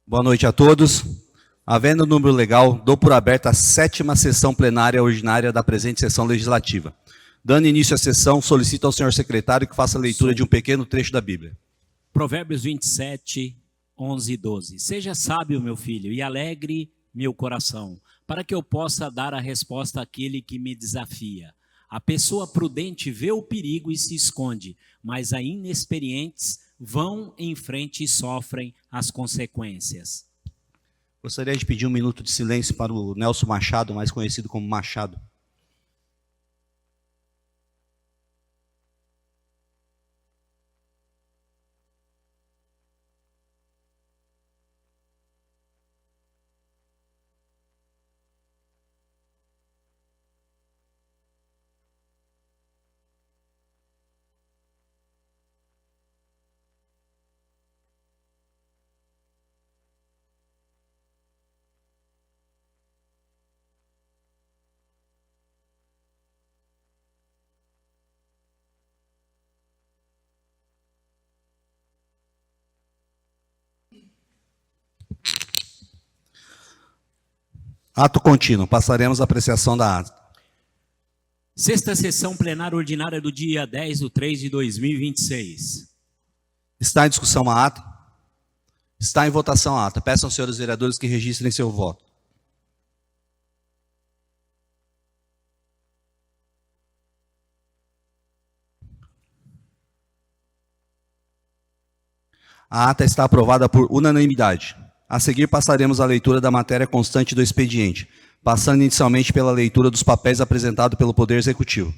Boa noite a todos. Havendo número legal, dou por aberta a 7ª sessão plenária ordinária da presente sessão legislativa. Dando início à sessão, solicito ao senhor secretário que faça a leitura de um pequeno trecho da Bíblia. Provérbios 27, 11 e 12. Seja sábio, meu filho, e alegre meu coração, para que eu possa dar a resposta àquele que me desafia. A pessoa prudente vê o perigo e se esconde, mas a inexperientes vão em frente e sofrem as consequências. Gostaria de pedir um minuto de silêncio para o Nelson Machado, mais conhecido como Machado. Ato contínuo. Passaremos à apreciação da ata. Sexta sessão plenária ordinária do dia 10/3/2026. Está em discussão a ata? Está em votação a ata. Peço aos senhores vereadores que registrem seu voto. A ata está aprovada por unanimidade. A seguir, passaremos à leitura da matéria constante do expediente, passando inicialmente pela leitura dos papéis apresentados pelo Poder Executivo.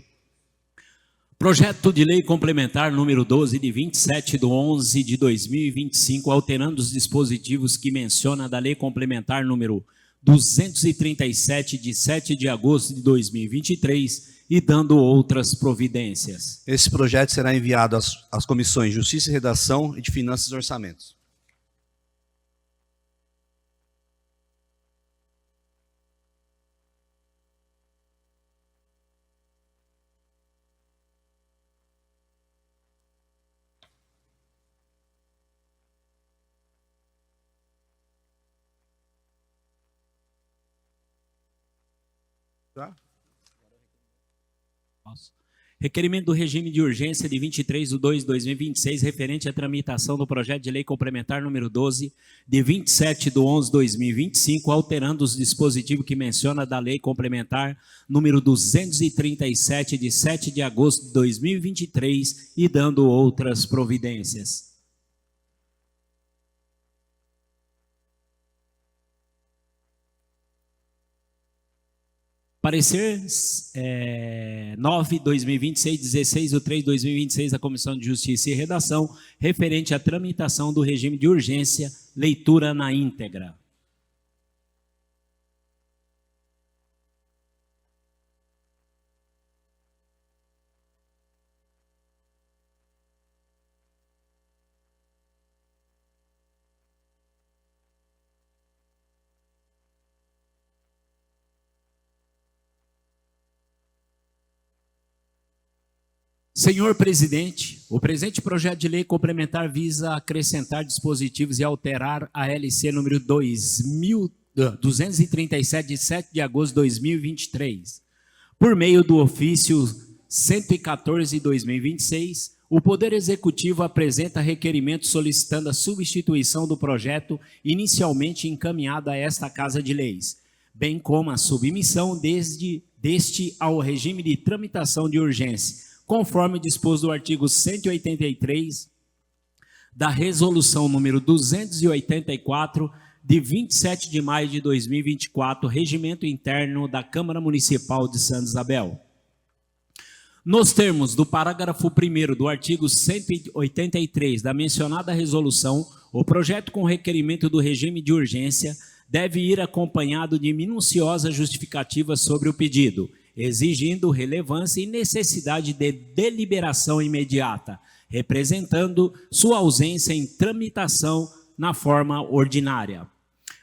Projeto de Lei Complementar número 12, de 27/11/2025, alterando os dispositivos que menciona da Lei Complementar número 237, de 7 de agosto de 2023, e dando outras providências. Esse projeto será enviado às comissões de Justiça e Redação e de Finanças e Orçamentos. Requerimento do regime de urgência de 23/2/2026, referente à tramitação do projeto de lei complementar número 12, de 27/11/2025, alterando os dispositivos que menciona da lei complementar número 237, de 7 de agosto de 2023, e dando outras providências. Parecer 9/2026, 16/3/2026 da Comissão de Justiça e Redação, referente à tramitação do regime de urgência, leitura na íntegra. Senhor presidente, o presente projeto de lei complementar visa acrescentar dispositivos e alterar a LC número 237, de 7 de agosto de 2023. Por meio do ofício 114/2026, o Poder Executivo apresenta requerimento solicitando a substituição do projeto inicialmente encaminhado a esta Casa de Leis, bem como a submissão deste ao regime de tramitação de urgência, conforme disposto do artigo 183 da Resolução número 284, de 27 de maio de 2024, Regimento Interno da Câmara Municipal de Santa Isabel. Nos termos do parágrafo 1º do artigo 183 da mencionada resolução, o projeto com requerimento do regime de urgência deve ir acompanhado de minuciosa justificativa sobre o pedido, exigindo relevância e necessidade de deliberação imediata, representando sua ausência em tramitação na forma ordinária.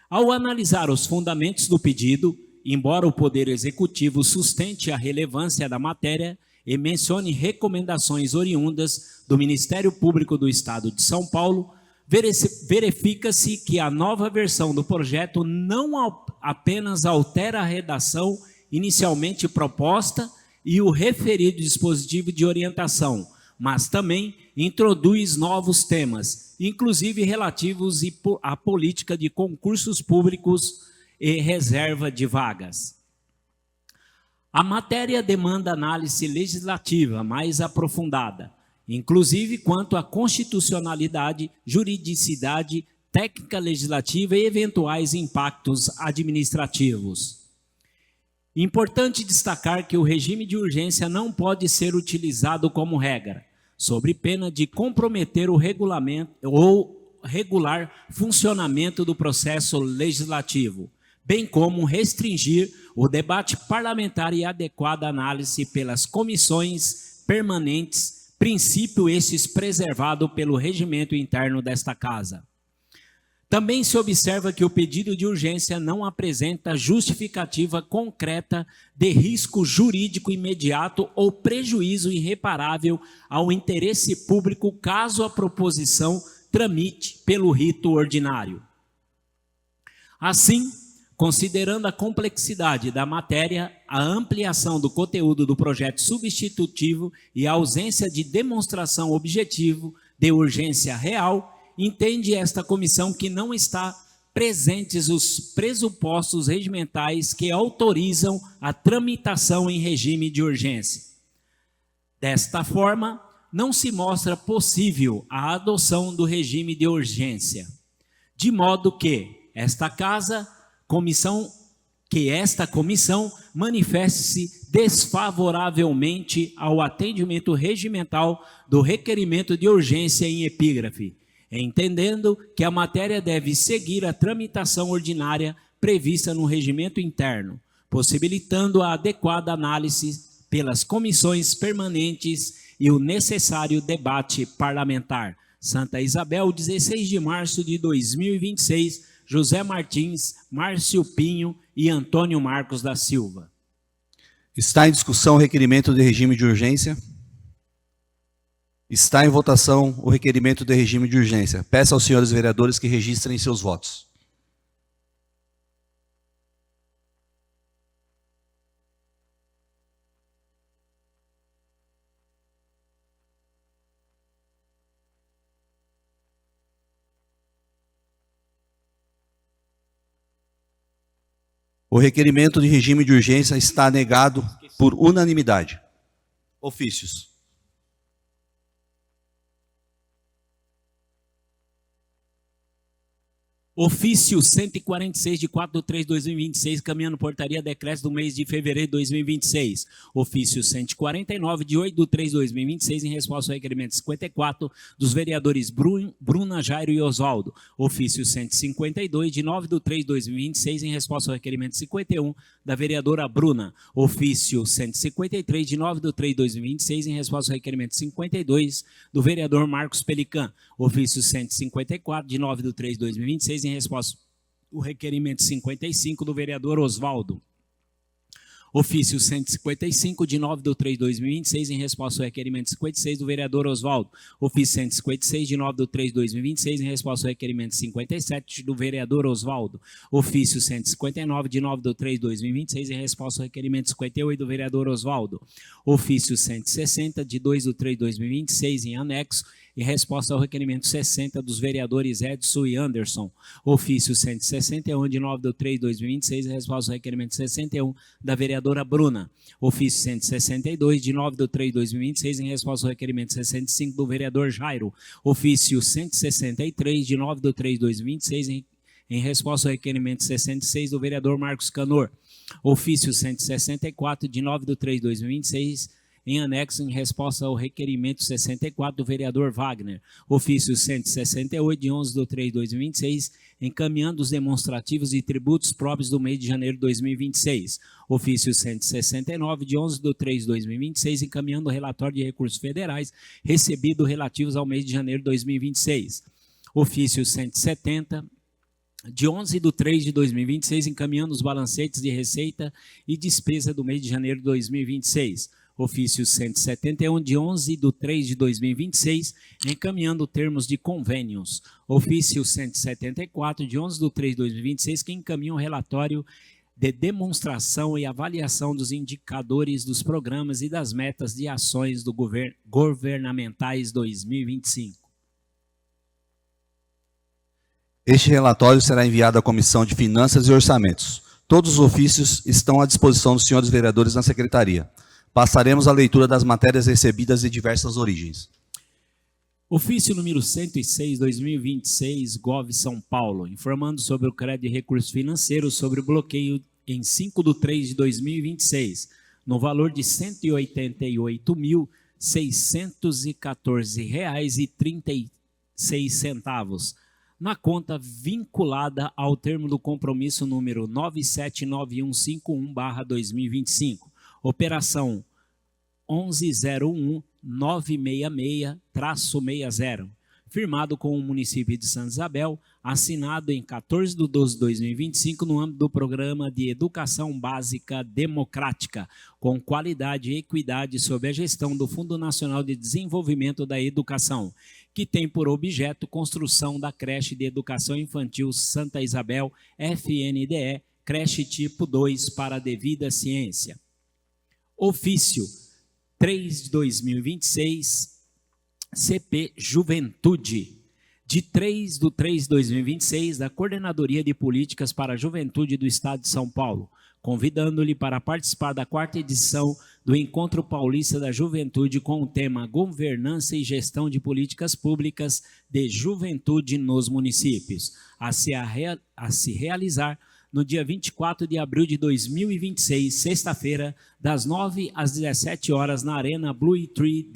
Ao analisar os fundamentos do pedido, embora o Poder Executivo sustente a relevância da matéria e mencione recomendações oriundas do Ministério Público do Estado de São Paulo, verifica-se que a nova versão do projeto não apenas altera a redação inicialmente proposta e o referido dispositivo de orientação, mas também introduz novos temas, inclusive relativos à política de concursos públicos e reserva de vagas. A matéria demanda análise legislativa mais aprofundada, inclusive quanto à constitucionalidade, juridicidade, técnica legislativa e eventuais impactos administrativos. Importante destacar que o regime de urgência não pode ser utilizado como regra, sob pena de comprometer o regulamento ou regular funcionamento do processo legislativo, bem como restringir o debate parlamentar e adequada análise pelas comissões permanentes, princípio estes preservado pelo regimento interno desta Casa. Também se observa que o pedido de urgência não apresenta justificativa concreta de risco jurídico imediato ou prejuízo irreparável ao interesse público caso a proposição tramite pelo rito ordinário. Assim, considerando a complexidade da matéria, a ampliação do conteúdo do projeto substitutivo e a ausência de demonstração objetivo de urgência real, entende esta comissão que não está presentes os pressupostos regimentais que autorizam a tramitação em regime de urgência. Desta forma, não se mostra possível a adoção do regime de urgência, de modo que esta comissão manifeste-se desfavoravelmente ao atendimento regimental do requerimento de urgência em epígrafe, entendendo que a matéria deve seguir a tramitação ordinária prevista no regimento interno, possibilitando a adequada análise pelas comissões permanentes e o necessário debate parlamentar. Santa Isabel, 16 de março de 2026, José Martins, Márcio Pinho e Antônio Marcos da Silva. Está em discussão o requerimento de regime de urgência? Está em votação o requerimento de regime de urgência. Peço aos senhores vereadores que registrem seus votos. O requerimento de regime de urgência está negado por unanimidade. Ofícios. Ofício 146 de 4/3/2026, caminhando portaria decreto do mês de fevereiro de 2026. Ofício 149 de 8/3/2026, em resposta ao requerimento 54 dos vereadores Bruna, Jairo e Oswaldo. Ofício 152 de 9/3/2026, em resposta ao requerimento 51 da vereadora Bruna. Ofício 153 de 9/3/2026, em resposta ao requerimento 52 do vereador Marcos Pelican. Ofício 154 de 9/3/2026, em resposta ao requerimento 55 do vereador Oswaldo. Ofício 155 de 9/3/2026, em resposta ao requerimento 56 do vereador Oswaldo. Ofício 156 de 9/3/2026, em resposta ao requerimento 57 do vereador Oswaldo. Ofício 159 de 9/3/2026, em resposta ao requerimento 58 do vereador Oswaldo. Ofício 160 de 2/3/2026, em anexo, em resposta ao requerimento 60 dos vereadores Edson e Anderson. Ofício 161 de 9/3/2026, em resposta ao requerimento 61 da vereadora Bruna. Ofício 162 de 9/3/2026, em resposta ao requerimento 65 do vereador Jairo. Ofício 163 de 9/3/2026, em resposta ao requerimento 66 do vereador Marcos Canor. Ofício 164 de 9/3/2026, em anexo, em resposta ao requerimento 64 do vereador Wagner. Ofício 168 de 11/3/2026, encaminhando os demonstrativos e tributos próprios do mês de janeiro de 2026. Ofício 169 de 11/3/2026, encaminhando o relatório de recursos federais recebido relativos ao mês de janeiro de 2026. Ofício 170 de 11/3/2026, encaminhando os balancetes de receita e despesa do mês de janeiro de 2026. Ofício 171 de 11/3/2026, encaminhando termos de convênios. Ofício 174, de 11/3/2026, que encaminha um relatório de demonstração e avaliação dos indicadores dos programas e das metas de ações do governamentais 2025. Este relatório será enviado à Comissão de Finanças e Orçamentos. Todos os ofícios estão à disposição dos senhores vereadores na Secretaria. Passaremos à leitura das matérias recebidas de diversas origens. Ofício número 106, 2026, Gov. São Paulo, informando sobre o crédito de recursos financeiros sobre o bloqueio em 5/3/2026, no valor de R$ 188.614,36, na conta vinculada ao termo do compromisso número 979151/2025, operação 1101-966-60, firmado com o município de Santa Isabel, assinado em 14/12/2025 no âmbito do Programa de Educação Básica Democrática, com qualidade e equidade sob a gestão do Fundo Nacional de Desenvolvimento da Educação, que tem por objeto construção da creche de educação infantil Santa Isabel, FNDE, creche tipo 2 para a devida ciência. Ofício 3/2026, CP Juventude, de 3/3/2026, da Coordenadoria de Políticas para a Juventude do Estado de São Paulo, convidando-lhe para participar da 4ª edição do Encontro Paulista da Juventude com o tema Governança e Gestão de Políticas Públicas de Juventude nos Municípios, a se realizar no dia 24 de abril de 2026, sexta-feira, das 9 às 17 horas, na Arena Blue Tree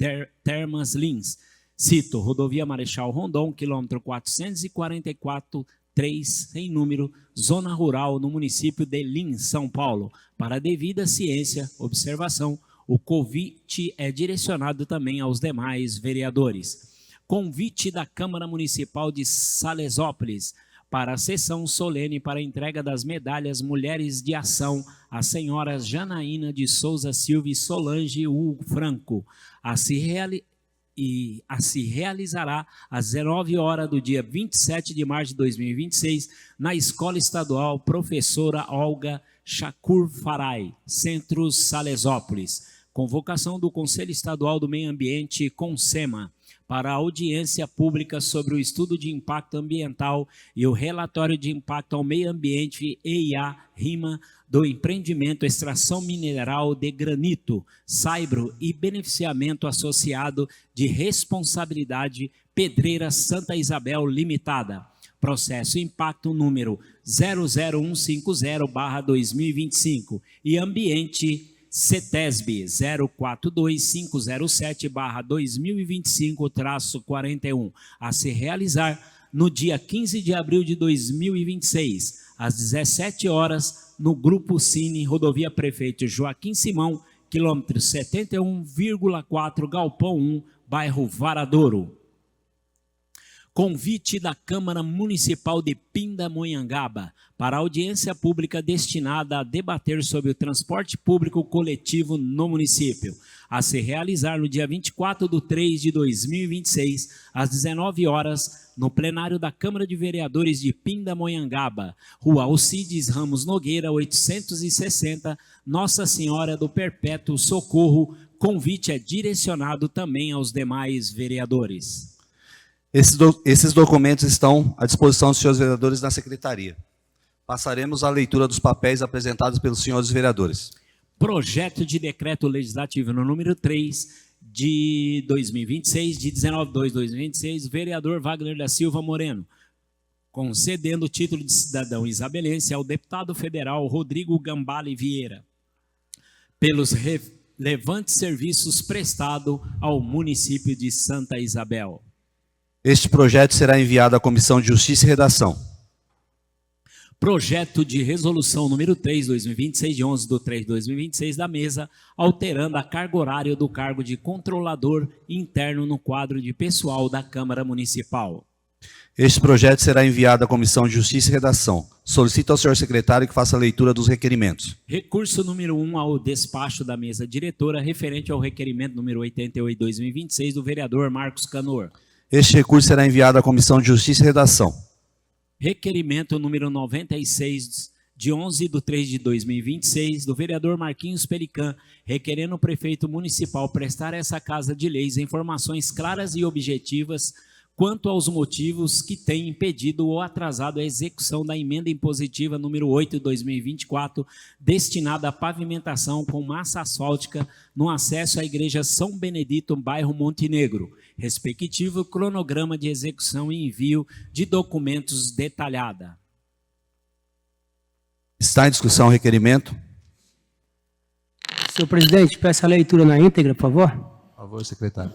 Termas Lins. Cito, Rodovia Marechal Rondon, quilômetro 444-3, sem número, Zona Rural, no município de Lins, São Paulo. Para a devida ciência, observação, o convite é direcionado também aos demais vereadores. Convite da Câmara Municipal de Salesópolis para a sessão solene para a entrega das medalhas Mulheres de Ação às senhoras Janaína de Souza Silva e Solange Hugo Franco, a se realizará às 19 horas do dia 27 de março de 2026, na Escola Estadual Professora Olga Shakur Farai, Centro Salesópolis. Convocação do Conselho Estadual do Meio Ambiente, CONSEMA, para a audiência pública sobre o estudo de impacto ambiental e o relatório de impacto ao meio ambiente EIA-RIMA do empreendimento extração mineral de granito, saibro e beneficiamento associado de responsabilidade Pedreira Santa Isabel Limitada. Processo impacto número 00150/2025 e ambiente CETESB 042507/2025-41, a se realizar no dia 15 de abril de 2026, às 17 horas, no Grupo Cine, Rodovia Prefeito Joaquim Simão, quilômetro 71,4, Galpão 1, bairro Varadouro. Convite da Câmara Municipal de Pindamonhangaba para audiência pública destinada a debater sobre o transporte público coletivo no município, a se realizar no dia 24/3/2026, às 19 horas, no plenário da Câmara de Vereadores de Pindamonhangaba, Rua Alcides Ramos Nogueira, 860, Nossa Senhora do Perpétuo Socorro. Convite é direcionado também aos demais vereadores. Esses documentos estão à disposição dos senhores vereadores na Secretaria. Passaremos à leitura dos papéis apresentados pelos senhores vereadores. Projeto de Decreto Legislativo no número 3 de 2026, de 19/2/2026, vereador Wagner da Silva Moreno, concedendo o título de cidadão isabelense ao deputado federal Rodrigo Gambale Vieira, pelos relevantes serviços prestados ao município de Santa Isabel. Este projeto será enviado à Comissão de Justiça e Redação. Projeto de resolução número 3/2026, de 11/3/2026, da mesa, alterando a carga horária do cargo de controlador interno no quadro de pessoal da Câmara Municipal. Este projeto será enviado à Comissão de Justiça e Redação. Solicito ao senhor secretário que faça a leitura dos requerimentos. Recurso número 1 ao despacho da mesa diretora, referente ao requerimento número 88/2026, do vereador Marcos Canor. Este recurso será enviado à Comissão de Justiça e Redação. Requerimento número 96, de 11/3/2026, do vereador Marquinhos Pelican, requerendo o prefeito municipal prestar a essa Casa de Leis informações claras e objetivas quanto aos motivos que têm impedido ou atrasado a execução da emenda impositiva número 8/2024, destinada à pavimentação com massa asfáltica no acesso à Igreja São Benedito, bairro Montenegro, respectivo cronograma de execução e envio de documentos detalhada. Está em discussão o requerimento? Senhor presidente, peço a leitura na íntegra, por favor. Por favor, secretário.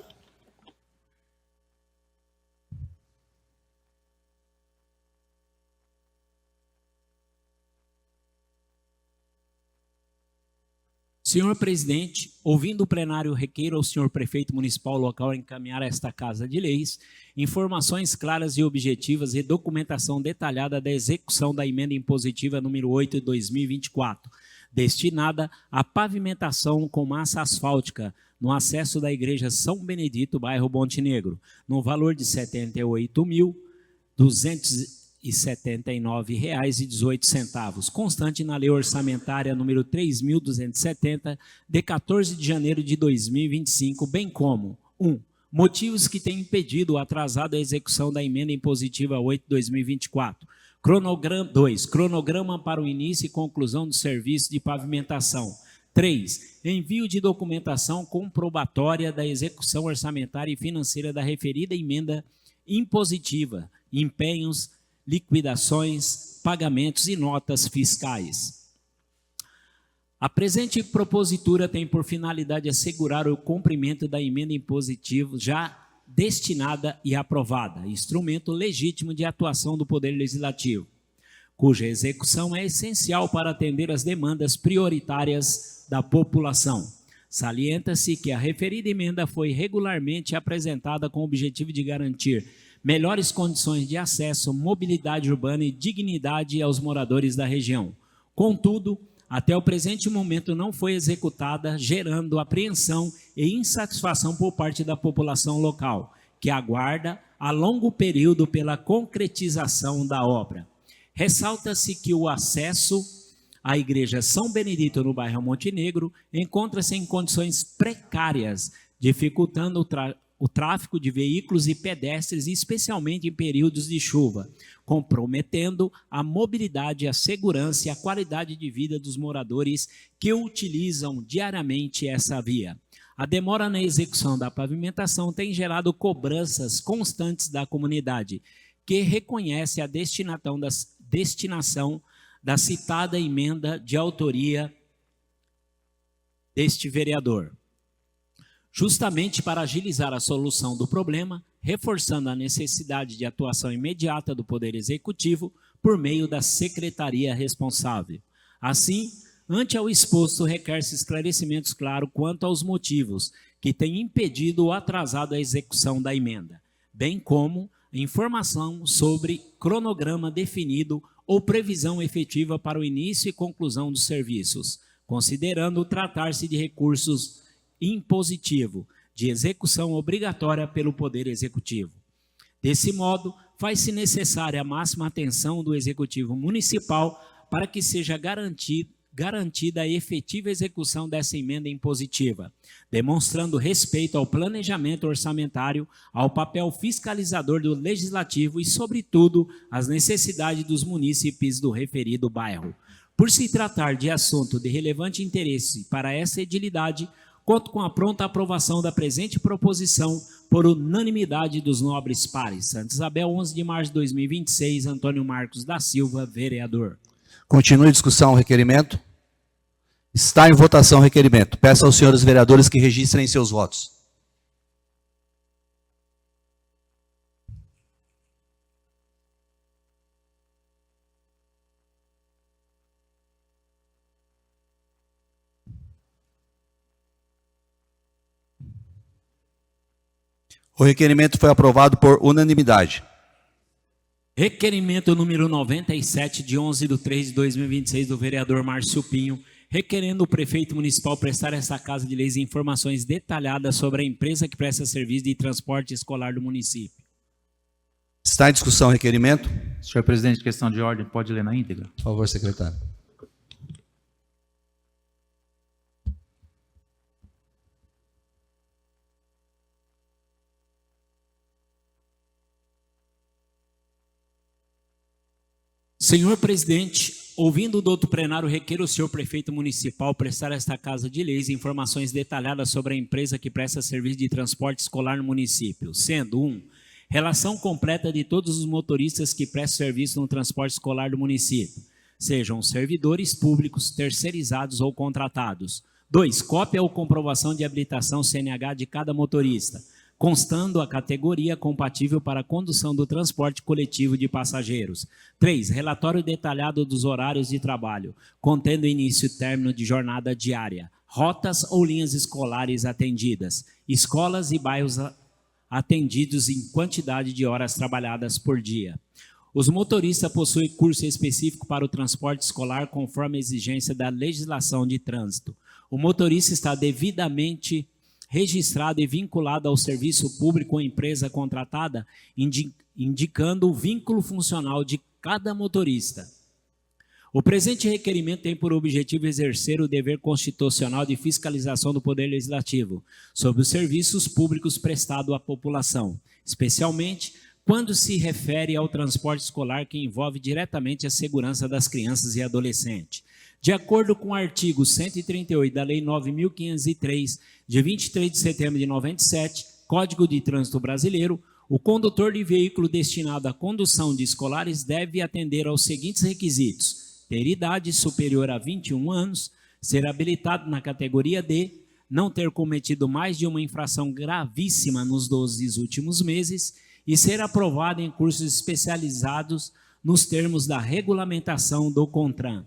Senhor presidente, ouvindo o plenário, requeiro ao senhor prefeito municipal local encaminhar a esta Casa de Leis informações claras e objetivas e documentação detalhada da execução da emenda impositiva número 8/2024, destinada à pavimentação com massa asfáltica no acesso da Igreja São Benedito, bairro Montenegro, no valor de R$ 78.279,18, constante na Lei Orçamentária número 3.270, de 14 de janeiro de 2025, bem como 1. Motivos que têm impedido ou atrasado a execução da emenda impositiva 8/2024. 2. Cronograma para o início e conclusão do serviço de pavimentação. 3. Envio de documentação comprobatória da execução orçamentária e financeira da referida emenda impositiva, empenhos, liquidações, pagamentos e notas fiscais. A presente propositura tem por finalidade assegurar o cumprimento da emenda impositiva já destinada e aprovada, instrumento legítimo de atuação do Poder Legislativo, cuja execução é essencial para atender às demandas prioritárias da população. Salienta-se que a referida emenda foi regularmente apresentada com o objetivo de garantir melhores condições de acesso, mobilidade urbana e dignidade aos moradores da região. Contudo, até o presente momento não foi executada, gerando apreensão e insatisfação por parte da população local, que aguarda a longo período pela concretização da obra. Ressalta-se que o acesso à Igreja São Benedito no bairro Montenegro encontra-se em condições precárias, dificultando o tráfego de veículos e pedestres, especialmente em períodos de chuva, comprometendo a mobilidade, a segurança e a qualidade de vida dos moradores que utilizam diariamente essa via. A demora na execução da pavimentação tem gerado cobranças constantes da comunidade, que reconhece a destinação da citada emenda de autoria deste vereador. Justamente para agilizar a solução do problema, reforçando a necessidade de atuação imediata do Poder Executivo por meio da secretaria responsável. Assim, ante ao exposto, requer-se esclarecimentos claros quanto aos motivos que têm impedido ou atrasado a execução da emenda, bem como informação sobre cronograma definido ou previsão efetiva para o início e conclusão dos serviços, considerando tratar-se de recursos impositivo, de execução obrigatória pelo Poder Executivo. Desse modo, faz-se necessária a máxima atenção do Executivo Municipal para que seja garantida a efetiva execução dessa emenda impositiva, demonstrando respeito ao planejamento orçamentário, ao papel fiscalizador do Legislativo e, sobretudo, às necessidades dos munícipes do referido bairro. Por se tratar de assunto de relevante interesse para essa edilidade, conto com a pronta aprovação da presente proposição por unanimidade dos nobres pares. Santa Isabel, 11 de março de 2026, Antônio Marcos da Silva, vereador. Continue a discussão o requerimento. Está em votação o requerimento. Peço aos senhores vereadores que registrem seus votos. O requerimento foi aprovado por unanimidade. Requerimento número 97, de 11/3/2026, do vereador Márcio Pinho, requerendo o prefeito municipal prestar a esta Casa de Leis informações detalhadas sobre a empresa que presta serviço de transporte escolar do município. Está em discussão o requerimento? Senhor presidente, questão de ordem, pode ler na íntegra? Por favor, secretário. Senhor presidente, ouvindo o doutor plenário, requeiro ao senhor prefeito municipal prestar a esta Casa de Leis informações detalhadas sobre a empresa que presta serviço de transporte escolar no município, sendo 1. Relação completa de todos os motoristas que prestam serviço no transporte escolar do município, sejam servidores públicos, terceirizados ou contratados. 2. Cópia ou comprovação de habilitação CNH de cada motorista, constando a categoria compatível para a condução do transporte coletivo de passageiros. 3. Relatório detalhado dos horários de trabalho, contendo início e término de jornada diária, rotas ou linhas escolares atendidas, escolas e bairros atendidos em quantidade de horas trabalhadas por dia. Os motoristas possuem curso específico para o transporte escolar conforme a exigência da legislação de trânsito. O motorista está devidamente registrado e vinculado ao serviço público ou empresa contratada, indicando o vínculo funcional de cada motorista. O presente requerimento tem por objetivo exercer o dever constitucional de fiscalização do Poder Legislativo sobre os serviços públicos prestados à população, especialmente quando se refere ao transporte escolar que envolve diretamente a segurança das crianças e adolescentes. De acordo com o artigo 138 da Lei 9.503, de 23 de setembro de 97, Código de Trânsito Brasileiro, o condutor de veículo destinado à condução de escolares deve atender aos seguintes requisitos: ter idade superior a 21 anos, ser habilitado na categoria D, não ter cometido mais de uma infração gravíssima nos 12 últimos meses e ser aprovado em cursos especializados nos termos da regulamentação do CONTRAN.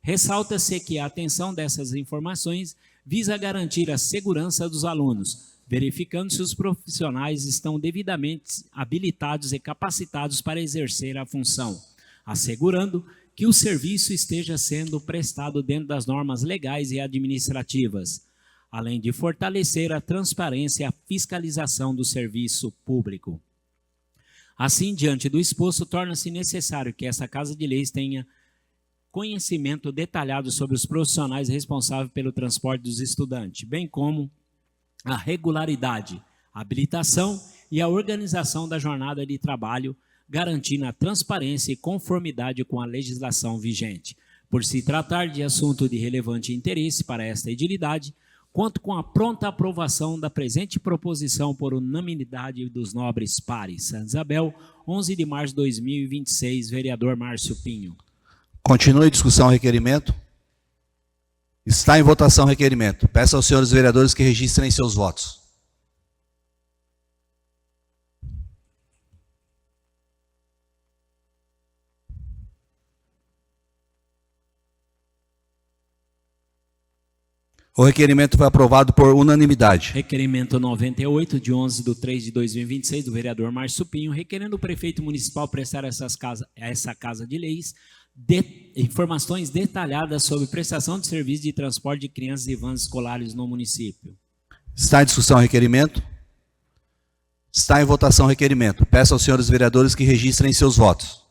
Ressalta-se que a atenção dessas informações visa garantir a segurança dos alunos, verificando se os profissionais estão devidamente habilitados e capacitados para exercer a função, assegurando que o serviço esteja sendo prestado dentro das normas legais e administrativas, além de fortalecer a transparência e a fiscalização do serviço público. Assim, diante do exposto, torna-se necessário que essa Casa de Leis tenha conhecimento detalhado sobre os profissionais responsáveis pelo transporte dos estudantes, bem como a regularidade, a habilitação e a organização da jornada de trabalho, garantindo a transparência e conformidade com a legislação vigente. Por se tratar de assunto de relevante interesse para esta edilidade, conto com a pronta aprovação da presente proposição por unanimidade dos nobres pares. Santa Isabel, 11 de março de 2026, vereador Márcio Pinho. Continue a discussão o requerimento. Está em votação o requerimento. Peço aos senhores vereadores que registrem seus votos. O requerimento foi aprovado por unanimidade. Requerimento 98, de 11 de 3 de 2026, do vereador Márcio Pinho, requerendo o prefeito municipal prestar a essa Casa de Leis informações detalhadas sobre prestação de serviço de transporte de crianças e vans escolares no município. Está em discussão o requerimento. Está em votação o requerimento. Peço aos senhores vereadores que registrem seus votos.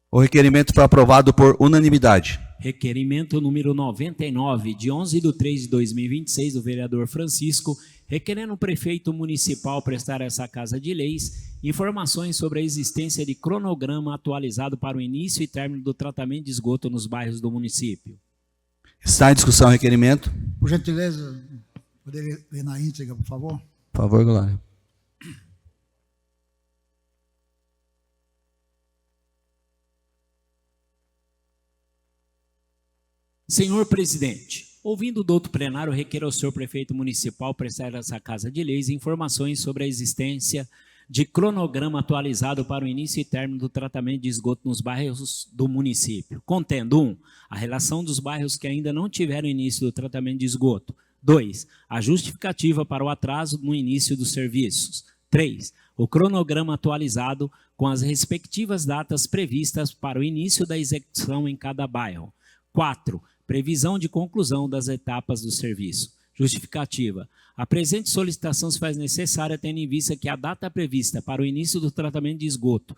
O requerimento foi aprovado por unanimidade. Requerimento número 99, de 11 de 3 de 2026, do vereador Francisco, requerendo o prefeito municipal prestar a essa Casa de Leis informações sobre a existência de cronograma atualizado para o início e término do tratamento de esgoto nos bairros do município. Está em discussão o requerimento. Por gentileza, poderia ler na íntegra, por favor? Por favor, Glória. Senhor presidente, ouvindo o douto plenário, requer ao senhor prefeito municipal prestar a essa Casa de Leis informações sobre a existência de cronograma atualizado para o início e término do tratamento de esgoto nos bairros do município, contendo 1. A relação dos bairros que ainda não tiveram início do tratamento de esgoto. 2. A justificativa para o atraso no início dos serviços. 3. O cronograma atualizado com as respectivas datas previstas para o início da execução em cada bairro. 4. Previsão de conclusão das etapas do serviço. Justificativa. A presente solicitação se faz necessária tendo em vista que a data prevista para o início do tratamento de esgoto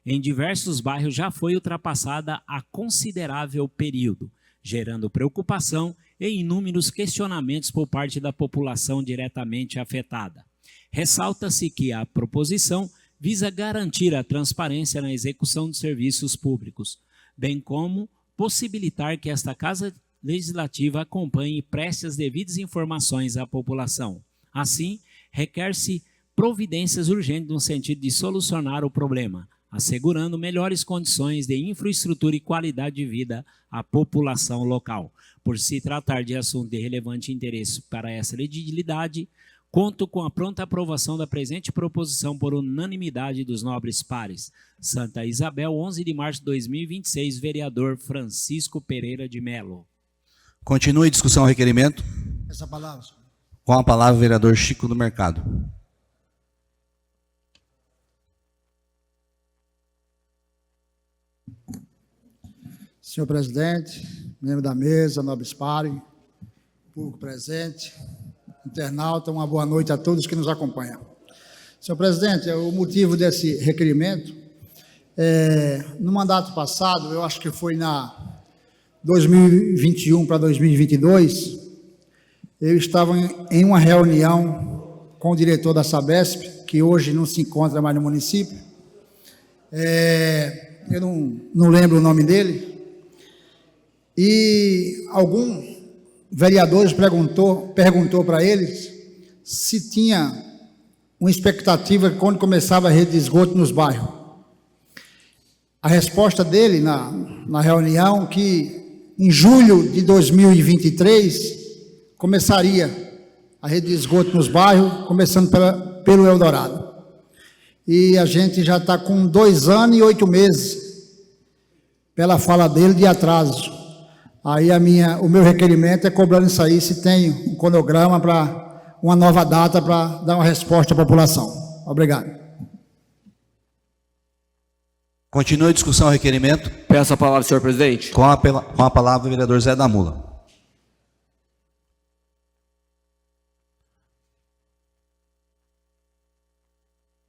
em diversos bairros já foi ultrapassada há considerável período, gerando preocupação e inúmeros questionamentos por parte da população diretamente afetada. Ressalta-se que a proposição visa garantir a transparência na execução dos serviços públicos, bem como possibilitar que esta Casa Legislativa acompanhe e preste as devidas informações à população. Assim, requer-se providências urgentes no sentido de solucionar o problema, assegurando melhores condições de infraestrutura e qualidade de vida à população local. Por se tratar de assunto de relevante interesse para essa legitimidade, conto com a pronta aprovação da presente proposição por unanimidade dos nobres pares. Santa Isabel, 11 de março de 2026, vereador Francisco Pereira de Melo. Continue discussão ao requerimento. Essa palavra, senhor. Com a palavra, o vereador Chico do Mercado. Senhor presidente, membro da mesa, nobres pares, público presente, internauta, uma boa noite a todos que nos acompanham. Senhor presidente, o motivo desse requerimento, no mandato passado, eu acho que foi na 2021 para 2022, eu estava em uma reunião com o diretor da Sabesp, que hoje não se encontra mais no município, eu não lembro o nome dele, e algum vereador perguntou para eles se tinha uma expectativa quando começava a rede de esgoto nos bairros. A resposta dele na reunião que em julho de 2023 começaria a rede de esgoto nos bairros, começando pelo Eldorado. E a gente já está com 2 anos e 8 meses, pela fala dele, de atraso. Aí o meu requerimento é cobrando isso aí, se tem um cronograma para uma nova data para dar uma resposta à população. Obrigado. Continue a discussão ao requerimento. Peço a palavra, senhor presidente. Com a palavra, o vereador Zé da Mula.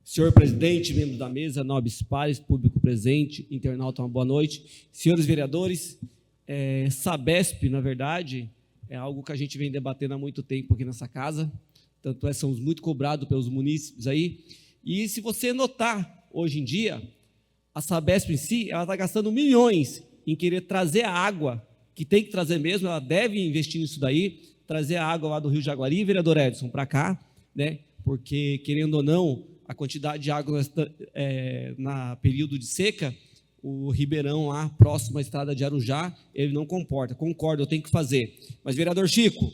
Senhor presidente, membros da mesa, nobres pares, público presente, internauta, uma boa noite. Senhores vereadores, Sabesp, na verdade, é algo que a gente vem debatendo há muito tempo aqui nessa casa, tanto somos muito cobrados pelos munícipes aí, e se você notar, hoje em dia, a Sabesp em si, ela está gastando milhões em querer trazer a água, que tem que trazer mesmo, ela deve investir nisso daí, trazer a água lá do Rio Jaguari, vereador Edson, para cá, né? Porque, querendo ou não, a quantidade de água na período de seca, o Ribeirão lá, próximo à estrada de Arujá, ele não comporta. Concordo, eu tenho que fazer. Mas, vereador Chico,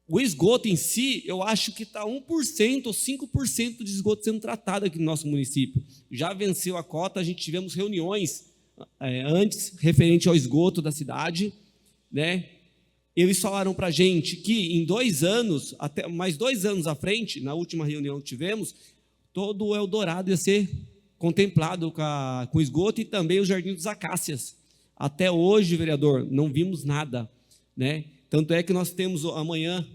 o esgoto em si, eu acho que está 1% ou 5% de esgoto sendo tratado aqui no nosso município. Já venceu a cota, a gente tivemos reuniões antes, referente ao esgoto da cidade, né? Eles falaram para a gente que em 2 anos, até mais 2 anos à frente, na última reunião que tivemos, todo o Eldorado ia ser contemplado com esgoto e também o Jardim dos Acácias. Até hoje, vereador, não vimos nada, né? Tanto é que nós temos amanhã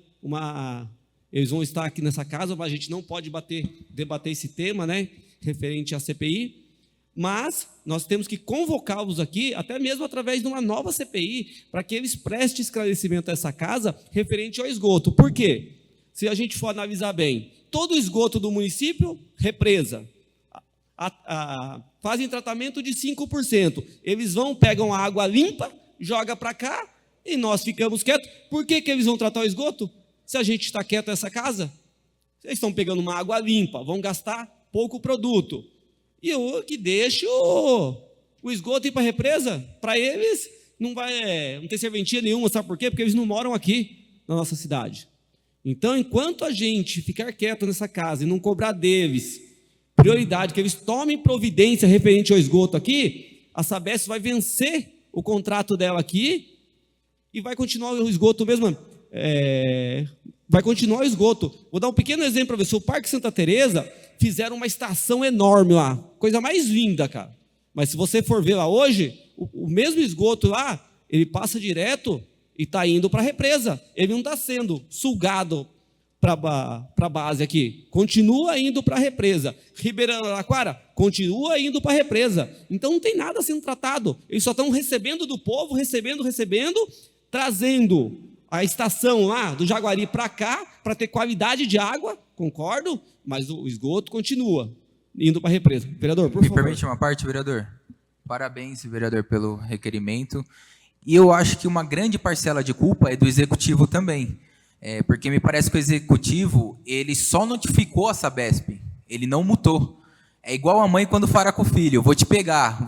eles vão estar aqui nessa casa, mas a gente não pode debater esse tema, né? Referente à CPI, mas nós temos que convocá-los aqui, até mesmo através de uma nova CPI, para que eles prestem esclarecimento a essa casa referente ao esgoto. Por quê? Se a gente for analisar bem, todo o esgoto do município, represa, fazem tratamento de 5%. Eles pegam a água limpa, jogam para cá e nós ficamos quietos. Por que eles vão tratar o esgoto? Se a gente está quieto nessa casa, eles estão pegando uma água limpa, vão gastar pouco produto. E eu que deixo o esgoto ir para a represa, para eles não tem serventia nenhuma, sabe por quê? Porque eles não moram aqui na nossa cidade. Então, enquanto a gente ficar quieto nessa casa e não cobrar deles prioridade, que eles tomem providência referente ao esgoto aqui, a Sabesp vai vencer o contrato dela aqui e vai continuar o esgoto mesmo. Vai continuar o esgoto. Vou dar um pequeno exemplo para você. O Parque Santa Teresa fizeram uma estação enorme lá, coisa mais linda, cara. Mas se você for ver lá hoje, o mesmo esgoto lá, ele passa direto e está indo para a represa. Ele não está sendo sugado para a base aqui. Continua indo para a represa. Ribeirão Araraquara continua indo para a represa. Então não tem nada sendo tratado. Eles só estão recebendo do povo, recebendo, trazendo a estação lá do Jaguari para cá, para ter qualidade de água, concordo, mas o esgoto continua indo para a represa. Vereador, por favor. Me permite uma parte, vereador? Parabéns, vereador, pelo requerimento. E eu acho que uma grande parcela de culpa é do executivo também. Porque me parece que o executivo, ele só notificou a Sabesp, ele não mutou. É igual a mãe quando fala com o filho, vou te pegar.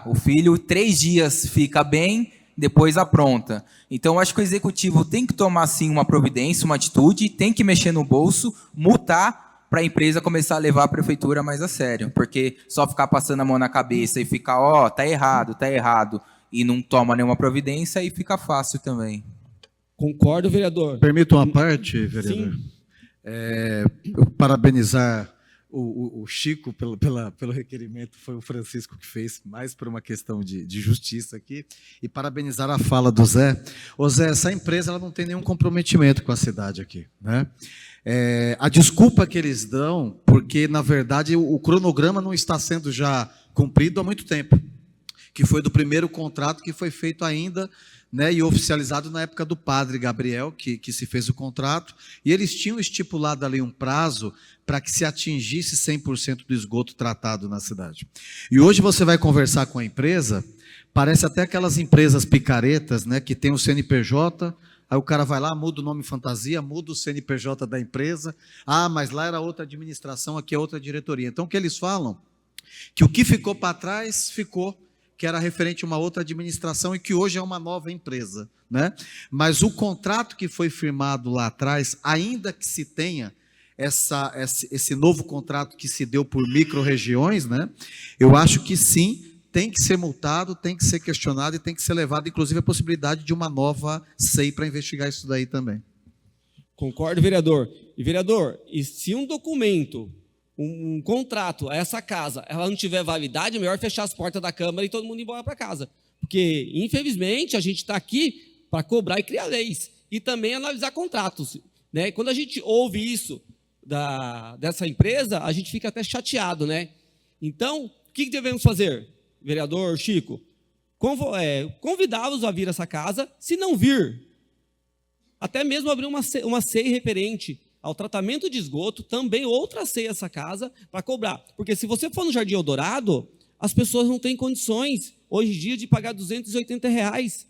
O filho 3 dias fica bem, depois apronta. Então eu acho que o executivo tem que tomar sim uma providência, uma atitude, tem que mexer no bolso, multar para a empresa começar a levar a prefeitura mais a sério. Porque só ficar passando a mão na cabeça e ficar, tá errado, e não toma nenhuma providência, aí fica fácil também. Concordo, vereador. Permita uma parte, vereador? Sim. Eu parabenizar o Chico pelo requerimento, foi o Francisco que fez, mais por uma questão de justiça aqui, e parabenizar a fala do Zé. Ô Zé, essa empresa ela não tem nenhum comprometimento com a cidade aqui, né? A desculpa que eles dão, porque, na verdade, o cronograma não está sendo já cumprido há muito tempo, que foi do primeiro contrato que foi feito ainda, né, e oficializado na época do padre Gabriel, que se fez o contrato, e eles tinham estipulado ali um prazo para que se atingisse 100% do esgoto tratado na cidade. E hoje você vai conversar com a empresa, parece até aquelas empresas picaretas, né, que tem o CNPJ, aí o cara vai lá, muda o nome fantasia, muda o CNPJ da empresa, mas lá era outra administração, aqui é outra diretoria. Então o que eles falam? Que o que ficou para trás, ficou, que era referente a uma outra administração e que hoje é uma nova empresa, né? Mas o contrato que foi firmado lá atrás, ainda que se tenha esse novo contrato que se deu por micro-regiões, né? Eu acho que sim, tem que ser multado, tem que ser questionado e tem que ser levado, inclusive, a possibilidade de uma nova SEI para investigar isso daí também. Concordo, vereador. E, vereador, e se um documento, um contrato a essa casa, ela não tiver validade, é melhor fechar as portas da Câmara e todo mundo ir embora para casa. Porque, infelizmente, a gente está aqui para cobrar e criar leis. E também analisar contratos, né? Quando a gente ouve isso dessa empresa, a gente fica até chateado, né? Então, o que devemos fazer, vereador Chico? Convidá-los a vir a essa casa. Se não vir, até mesmo abrir uma SEI referente ao tratamento de esgoto, também outra SEI essa casa, para cobrar. Porque se você for no Jardim Eldorado, as pessoas não têm condições, hoje em dia, de pagar R$280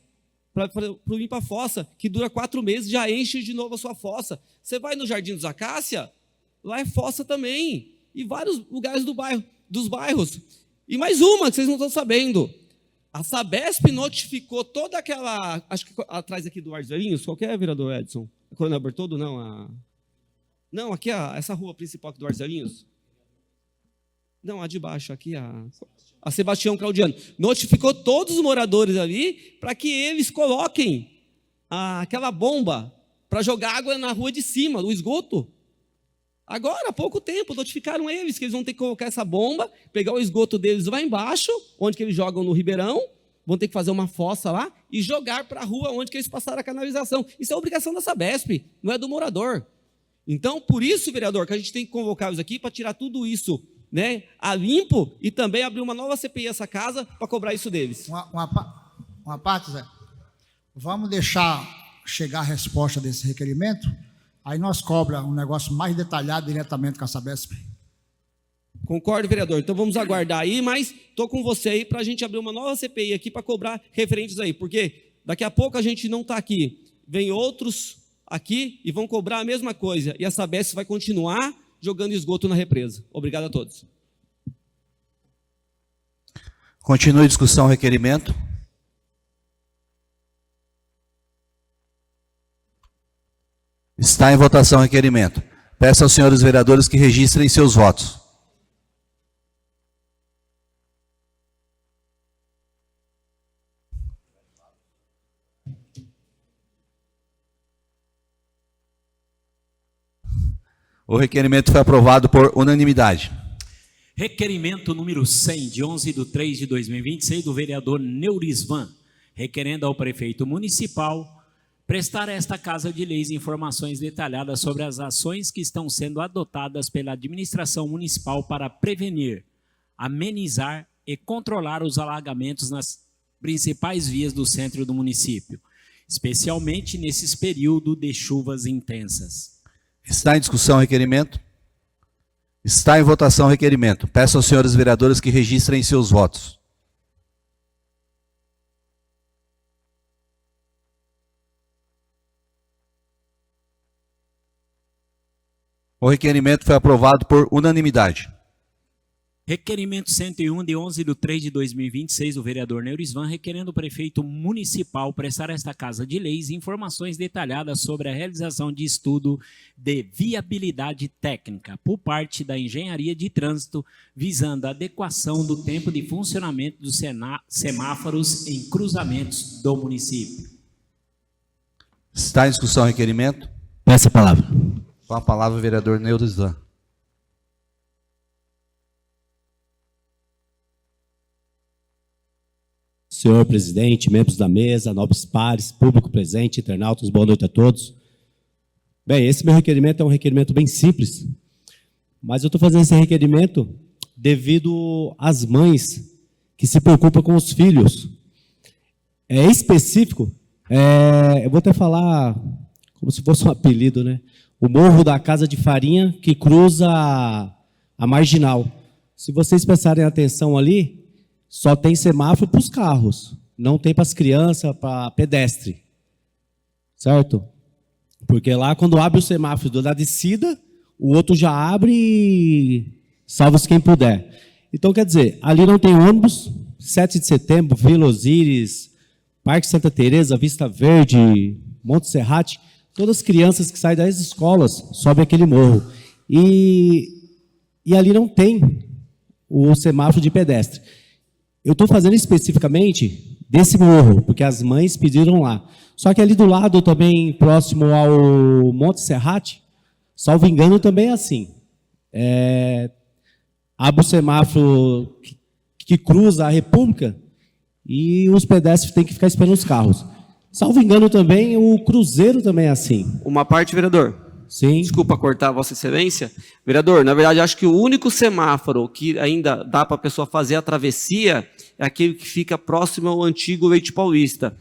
para o limpa-fossa, que dura 4 meses, já enche de novo a sua fossa. Você vai no Jardim dos Acácia, lá é fossa também, e vários lugares dos bairros. E mais uma, que vocês não estão sabendo, a Sabesp notificou toda aquela, acho que atrás aqui do Arzelinhos, qual que é, vereador Edson? A Coronel Bertoldo, não, Não, aqui essa rua principal aqui do Arzelinhos. Não, a de baixo, aqui a Sebastião Claudiano. Notificou todos os moradores ali para que eles coloquem aquela bomba para jogar água na rua de cima, do esgoto. Agora, há pouco tempo, notificaram eles que eles vão ter que colocar essa bomba, pegar o esgoto deles lá embaixo, onde que eles jogam no Ribeirão, vão ter que fazer uma fossa lá e jogar para a rua onde que eles passaram a canalização. Isso é obrigação da Sabesp, não é do morador. Então, por isso, vereador, que a gente tem que convocá-los aqui para tirar tudo isso, né, a limpo e também abrir uma nova CPI essa casa para cobrar isso deles. Uma parte, Zé. Vamos deixar chegar a resposta desse requerimento, aí nós cobra um negócio mais detalhado diretamente com a Sabesp. Concordo, vereador. Então vamos aguardar aí, mas estou com você aí para a gente abrir uma nova CPI aqui para cobrar referentes aí, porque daqui a pouco a gente não está aqui, vem outros aqui e vão cobrar a mesma coisa, e a Sabesp vai continuar jogando esgoto na represa. Obrigado a todos. Continue a discussão, requerimento. Está em votação o requerimento. Peço aos senhores vereadores que registrem seus votos. O requerimento foi aprovado por unanimidade. Requerimento número 100, de 11/3/2026, do vereador Neurisvan. requerendo ao prefeito municipal prestar a esta Casa de Leis informações detalhadas sobre as ações que estão sendo adotadas pela administração municipal para prevenir, amenizar e controlar os alagamentos nas principais vias do centro do município, especialmente nesses períodos de chuvas intensas. Está em discussão o requerimento? Está em votação o requerimento. Peço aos senhores vereadores que registrem seus votos. O requerimento foi aprovado por unanimidade. Requerimento 101, de 11/3/2026, o vereador Neurisvan, requerendo o prefeito municipal prestar a esta Casa de Leis informações detalhadas sobre a realização de estudo de viabilidade técnica por parte da Engenharia de Trânsito, visando a adequação do tempo de funcionamento dos semáforos em cruzamentos do município. Está em discussão o requerimento? Peço a palavra. Com a palavra o vereador Neurisvan. Senhor presidente, membros da mesa, nobres pares, público presente, internautas, boa noite a todos. Bem, esse meu requerimento é um requerimento bem simples, mas eu estou fazendo esse requerimento devido às mães que se preocupam com os filhos. É específico, eu vou até falar como se fosse um apelido, né? O Morro da Casa de Farinha, que cruza a Marginal. Se vocês prestarem atenção ali, só tem semáforo para os carros, não tem para as crianças, para pedestre. Certo? Porque lá, quando abre o semáforo da descida, o outro já abre e salva-se quem puder. Então, quer dizer, ali não tem ônibus, 7 de setembro, Vila Osíris, Parque Santa Teresa, Vista Verde, Monte Serrate, todas as crianças que saem das escolas sobem aquele morro. E ali não tem o semáforo de pedestre. Eu estou fazendo especificamente desse morro, porque as mães pediram lá. Só que ali do lado, também próximo ao Monte Serrate, salvo engano, também é assim. Abre o semáforo que cruza a República e os pedestres têm que ficar esperando os carros. Salvo engano também, o Cruzeiro também é assim. Uma parte, vereador. Sim. Desculpa cortar, Vossa Excelência. Vereador, na verdade, acho que o único semáforo que ainda dá para a pessoa fazer a travessia é aquele que fica próximo ao antigo Leite Paulista.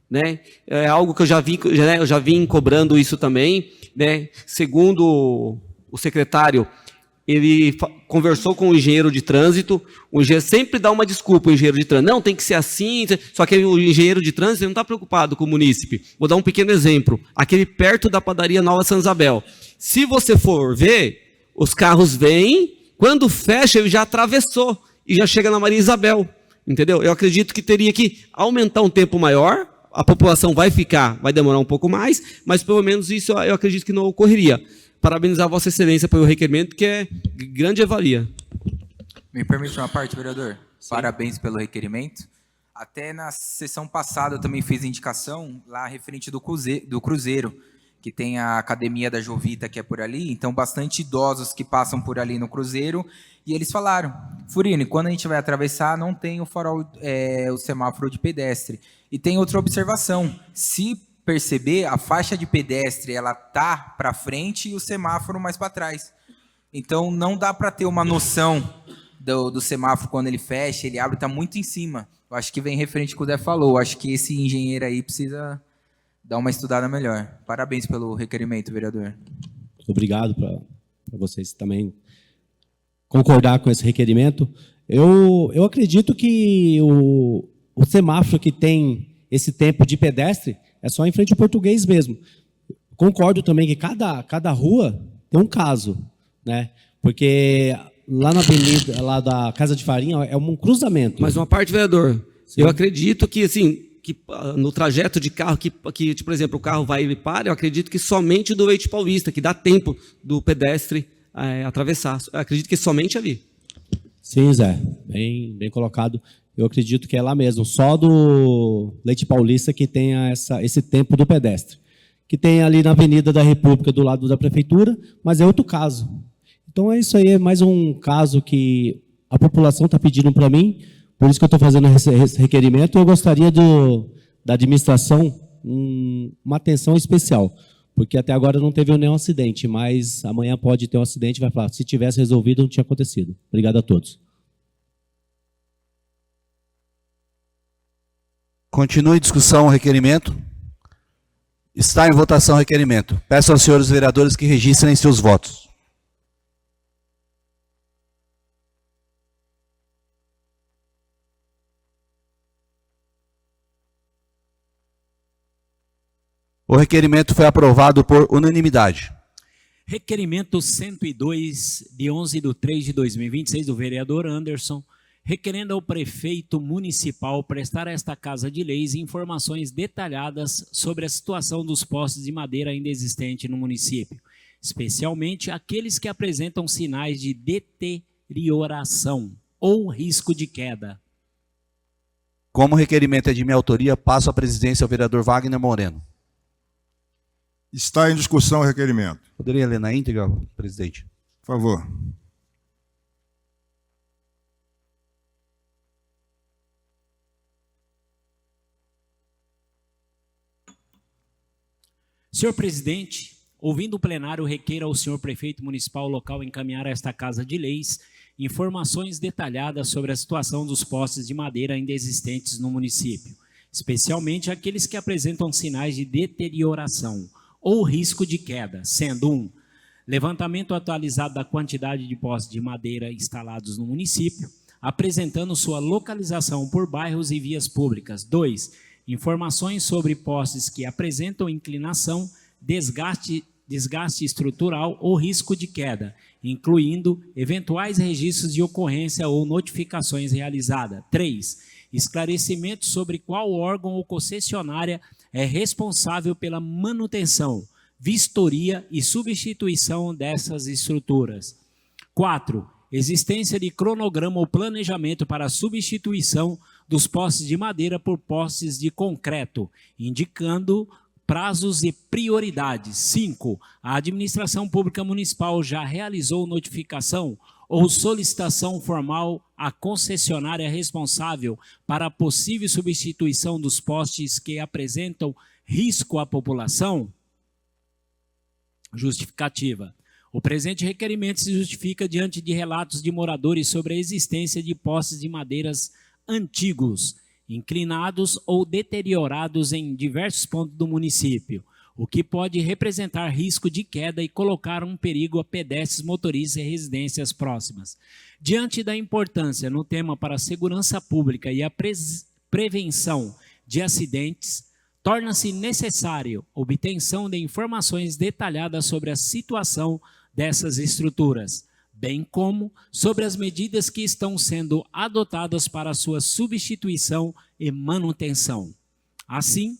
Né? É algo que eu já vim cobrando isso também. Né? Segundo o secretário, ele conversou com o engenheiro de trânsito, o engenheiro sempre dá uma desculpa, o engenheiro de trânsito, não, tem que ser assim, só que o engenheiro de trânsito não está preocupado com o munícipe. Vou dar um pequeno exemplo, aquele perto da padaria Nova Santa Isabel. Se você for ver, os carros vêm, quando fecha ele já atravessou e já chega na Maria Isabel, entendeu? Eu acredito que teria que aumentar um tempo maior, a população vai demorar um pouco mais, mas pelo menos isso eu acredito que não ocorreria. Parabenizar Vossa Excelência pelo requerimento, que é grande avalia. Me permite uma parte, vereador? Sim. Parabéns pelo requerimento. Até na sessão passada eu também fiz indicação lá referente do Cruzeiro, que tem a Academia da Jovita, que é por ali, então bastante idosos que passam por ali no Cruzeiro, e eles falaram, Furino, quando a gente vai atravessar, não tem o farol, o semáforo de pedestre. E tem outra observação, se perceber, a faixa de pedestre ela tá para frente e o semáforo mais para trás. Então não dá para ter uma noção do semáforo quando ele fecha, ele abre, está muito em cima. Eu acho que vem referente ao que o Zé falou. Eu acho que esse engenheiro aí precisa dar uma estudada melhor. Parabéns pelo requerimento, vereador. Obrigado para vocês também concordar com esse requerimento. Eu acredito que o semáforo que tem esse tempo de pedestre é só em frente ao Português mesmo. Concordo também que cada rua tem um caso, né? Porque lá na avenida, lá da Casa de Farinha, é um cruzamento. Mas uma parte, vereador, sim, eu acredito que, assim, que no trajeto de carro, que, por exemplo, o carro vai e para, eu acredito que somente do Leite Paulista, que dá tempo do pedestre atravessar. Eu acredito que somente ali. Sim, Zé, bem colocado. Eu acredito que é lá mesmo, só do Leite Paulista que tenha esse tempo do pedestre. Que tem ali na Avenida da República, do lado da Prefeitura, mas é outro caso. Então é isso aí, é mais um caso que a população está pedindo para mim, por isso que eu estou fazendo esse requerimento. Eu gostaria da administração uma atenção especial, porque até agora não teve nenhum acidente, mas amanhã pode ter um acidente e vai falar, se tivesse resolvido, não tinha acontecido. Obrigado a todos. Continue discussão o requerimento. Está em votação o requerimento. Peço aos senhores vereadores que registrem seus votos. O requerimento foi aprovado por unanimidade. Requerimento 102, de 11/3/2026, do vereador Anderson, requerendo ao prefeito municipal prestar a esta Casa de Leis informações detalhadas sobre a situação dos postes de madeira ainda existentes no município, especialmente aqueles que apresentam sinais de deterioração ou risco de queda. Como o requerimento é de minha autoria, passo a presidência ao vereador Wagner Moreno. Está em discussão o requerimento. Poderia ler na íntegra, presidente? Por favor. Senhor presidente, ouvindo o plenário, requeira ao senhor prefeito municipal local encaminhar a esta Casa de Leis informações detalhadas sobre a situação dos postes de madeira ainda existentes no município, especialmente aqueles que apresentam sinais de deterioração ou risco de queda, sendo 1. Levantamento atualizado da quantidade de postes de madeira instalados no município, apresentando sua localização por bairros e vias públicas. 2. Informações sobre postes que apresentam inclinação, desgaste estrutural ou risco de queda, incluindo eventuais registros de ocorrência ou notificações realizadas. 3. Esclarecimento sobre qual órgão ou concessionária é responsável pela manutenção, vistoria e substituição dessas estruturas. 4. Existência de cronograma ou planejamento para a substituição dos postes de madeira por postes de concreto, indicando prazos e prioridades. 5. A administração pública municipal já realizou notificação ou solicitação formal à concessionária responsável para a possível substituição dos postes que apresentam risco à população? Justificativa. O presente requerimento se justifica diante de relatos de moradores sobre a existência de postes de madeiras antigos, inclinados ou deteriorados em diversos pontos do município, o que pode representar risco de queda e colocar um perigo a pedestres, motoristas e residências próximas. Diante da importância no tema para a segurança pública e a prevenção de acidentes, torna-se necessário a obtenção de informações detalhadas sobre a situação dessas estruturas, bem como sobre as medidas que estão sendo adotadas para a sua substituição e manutenção. Assim,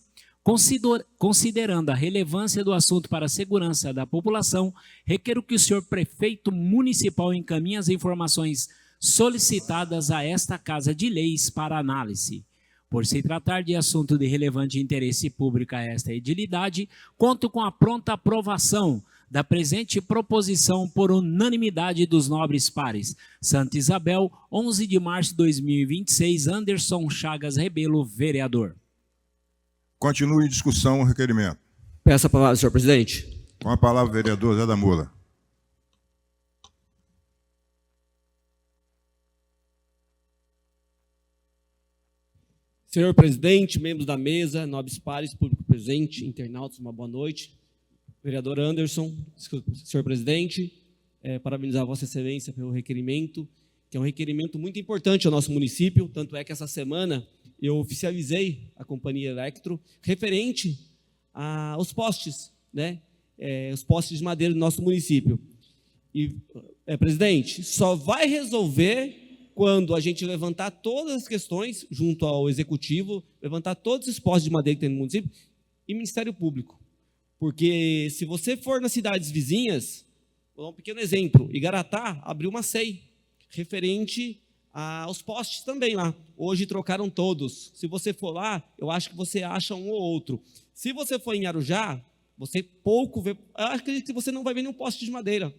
considerando a relevância do assunto para a segurança da população, requero que o senhor prefeito municipal encaminhe as informações solicitadas a esta Casa de Leis para análise. Por se tratar de assunto de relevante interesse público a esta edilidade, conto com a pronta aprovação da presente proposição por unanimidade dos nobres pares. Santa Isabel, 11 de março de 2026, Anderson Chagas Rebelo, vereador. Continue em discussão o requerimento. Peço a palavra, senhor presidente. Com a palavra, o vereador Zé da Mula. Senhor presidente, membros da mesa, nobres pares, público presente, internautas, uma boa noite. Vereador Anderson, senhor presidente, parabenizar Vossa Excelência pelo requerimento, que é um requerimento muito importante ao nosso município, tanto é que essa semana eu oficializei a Companhia Electro referente aos postes, né? Os postes de madeira do nosso município. E, presidente, só vai resolver quando a gente levantar todas as questões junto ao Executivo, levantar todos os postes de madeira que tem no município e Ministério Público. Porque se você for nas cidades vizinhas, vou dar um pequeno exemplo, Igaratá abriu uma SEI referente aos postes também lá. Hoje trocaram todos. Se você for lá, eu acho que você acha um ou outro. Se você for em Arujá, você pouco vê, eu acredito que você não vai ver nenhum poste de madeira.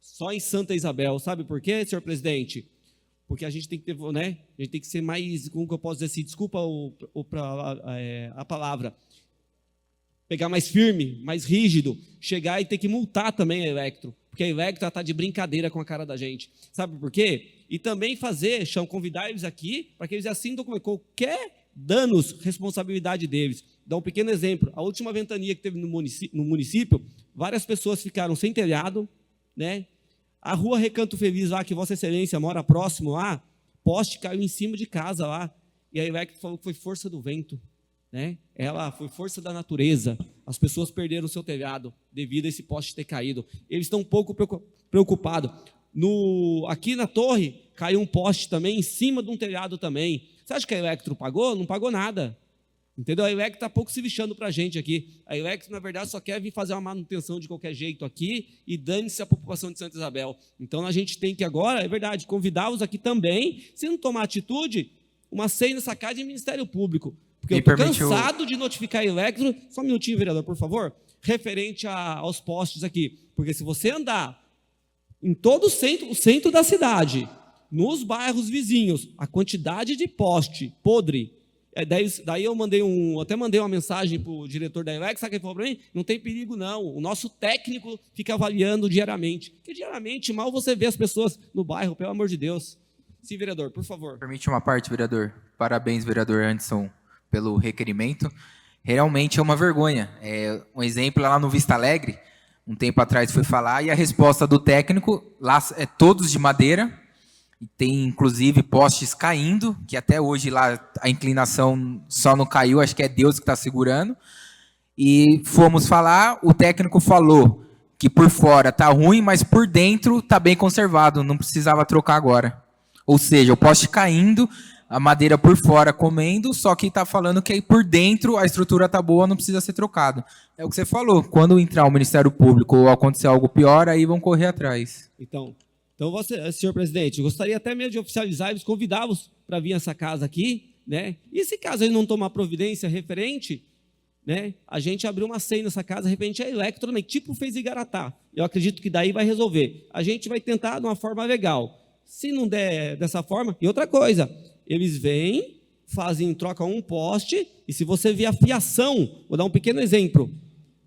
Só em Santa Isabel. Sabe por quê, senhor presidente? porque a gente tem que ter, né? A gente tem que ser mais, como que eu posso dizer assim, desculpa a palavra, pegar mais firme, mais rígido, chegar e ter que multar também a Electro, porque a Electro está de brincadeira com a cara da gente. Sabe por quê? E também convidar eles aqui para que eles assinem qualquer danos, responsabilidade deles. Dá um pequeno exemplo. A última ventania que teve no município, várias pessoas ficaram sem telhado, né? A rua Recanto Feliz, lá que Vossa Excelência mora próximo lá, poste caiu em cima de casa lá, e a Electro falou que foi força do vento, né? Ela foi força da natureza. As pessoas perderam o seu telhado devido a esse poste ter caído. Eles estão um pouco preocupados. Aqui na torre caiu um poste também em cima de um telhado também. Você acha que a Electro pagou? Não pagou nada. Entendeu? A Electro está pouco se lixando para a gente aqui. A Electro, na verdade, só quer vir fazer uma manutenção de qualquer jeito aqui e dane-se a população de Santa Isabel. Então, a gente tem que agora, é verdade, convidá-los aqui também, se não tomar atitude, uma ceia nessa casa de Ministério Público. Porque eu estou cansado de notificar a Electro, só um minutinho, vereador, por favor, referente aos postes aqui. Porque se você andar em todo o centro da cidade, nos bairros vizinhos, a quantidade de poste podre, daí eu até mandei uma mensagem para o diretor da Electro, sabe o que ele falou para mim? Não tem perigo não, o nosso técnico fica avaliando diariamente, porque diariamente mal você vê as pessoas no bairro, pelo amor de Deus. Sim, vereador, por favor. Permite uma parte, vereador. Parabéns, vereador Anderson, pelo requerimento. Realmente é uma vergonha. Um exemplo lá no Vista Alegre, um tempo atrás fui falar, e a resposta do técnico, lá é todos de madeira, e tem inclusive postes caindo, que até hoje lá a inclinação só não caiu, acho que é Deus que está segurando. E fomos falar, o técnico falou que por fora está ruim, mas por dentro está bem conservado, não precisava trocar agora. Ou seja, o poste caindo, a madeira por fora comendo, só que está falando que aí por dentro a estrutura está boa, não precisa ser trocado. É o que você falou, quando entrar o Ministério Público ou acontecer algo pior, aí vão correr atrás. Então você, senhor presidente, eu gostaria até mesmo de oficializar e convidá-los para vir a essa casa aqui, né? E se caso ele não tomar providência referente, né, a gente abriu uma ceia nessa casa referente à Electro também, tipo fez Igaratá. Eu acredito que daí vai resolver. A gente vai tentar de uma forma legal. Se não der dessa forma, e outra coisa, eles vêm, trocam um poste, e se você ver a fiação, vou dar um pequeno exemplo,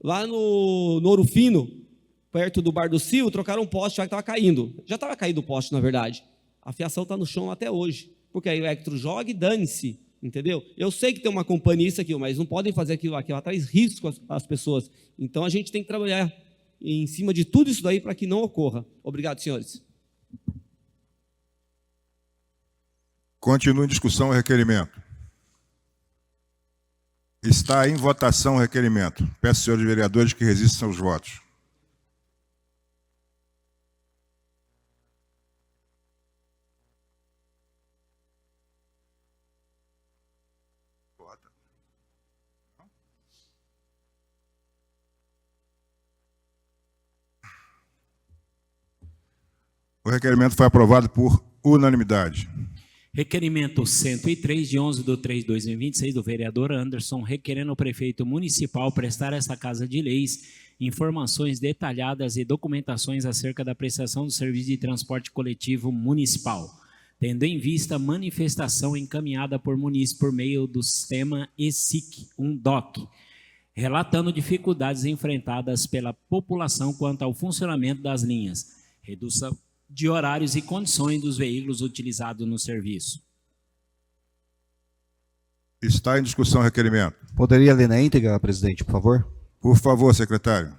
lá no Ouro Fino, perto do Bar do Cio, trocaram um poste já que estava caindo. Já estava caído o poste, na verdade. A fiação está no chão até hoje, porque a Electro joga e dane-se, entendeu? Eu sei que tem uma companhia isso aqui, mas não podem fazer aquilo lá traz risco às pessoas. Então, a gente tem que trabalhar em cima de tudo isso daí para que não ocorra. Obrigado, senhores. Continua em discussão o requerimento. Está em votação o requerimento. Peço aos senhores vereadores que resistam aos votos. O requerimento foi aprovado por unanimidade. Requerimento 103, de 11/3/2026, do vereador Anderson, requerendo ao prefeito municipal prestar a esta Casa de Leis informações detalhadas e documentações acerca da prestação do serviço de transporte coletivo municipal, tendo em vista a manifestação encaminhada por munícipe por meio do sistema ESIC, DOC, relatando dificuldades enfrentadas pela população quanto ao funcionamento das linhas, redução de horários e condições dos veículos utilizados no serviço. Está em discussão o requerimento. Poderia ler na íntegra, presidente, por favor? Por favor, secretário.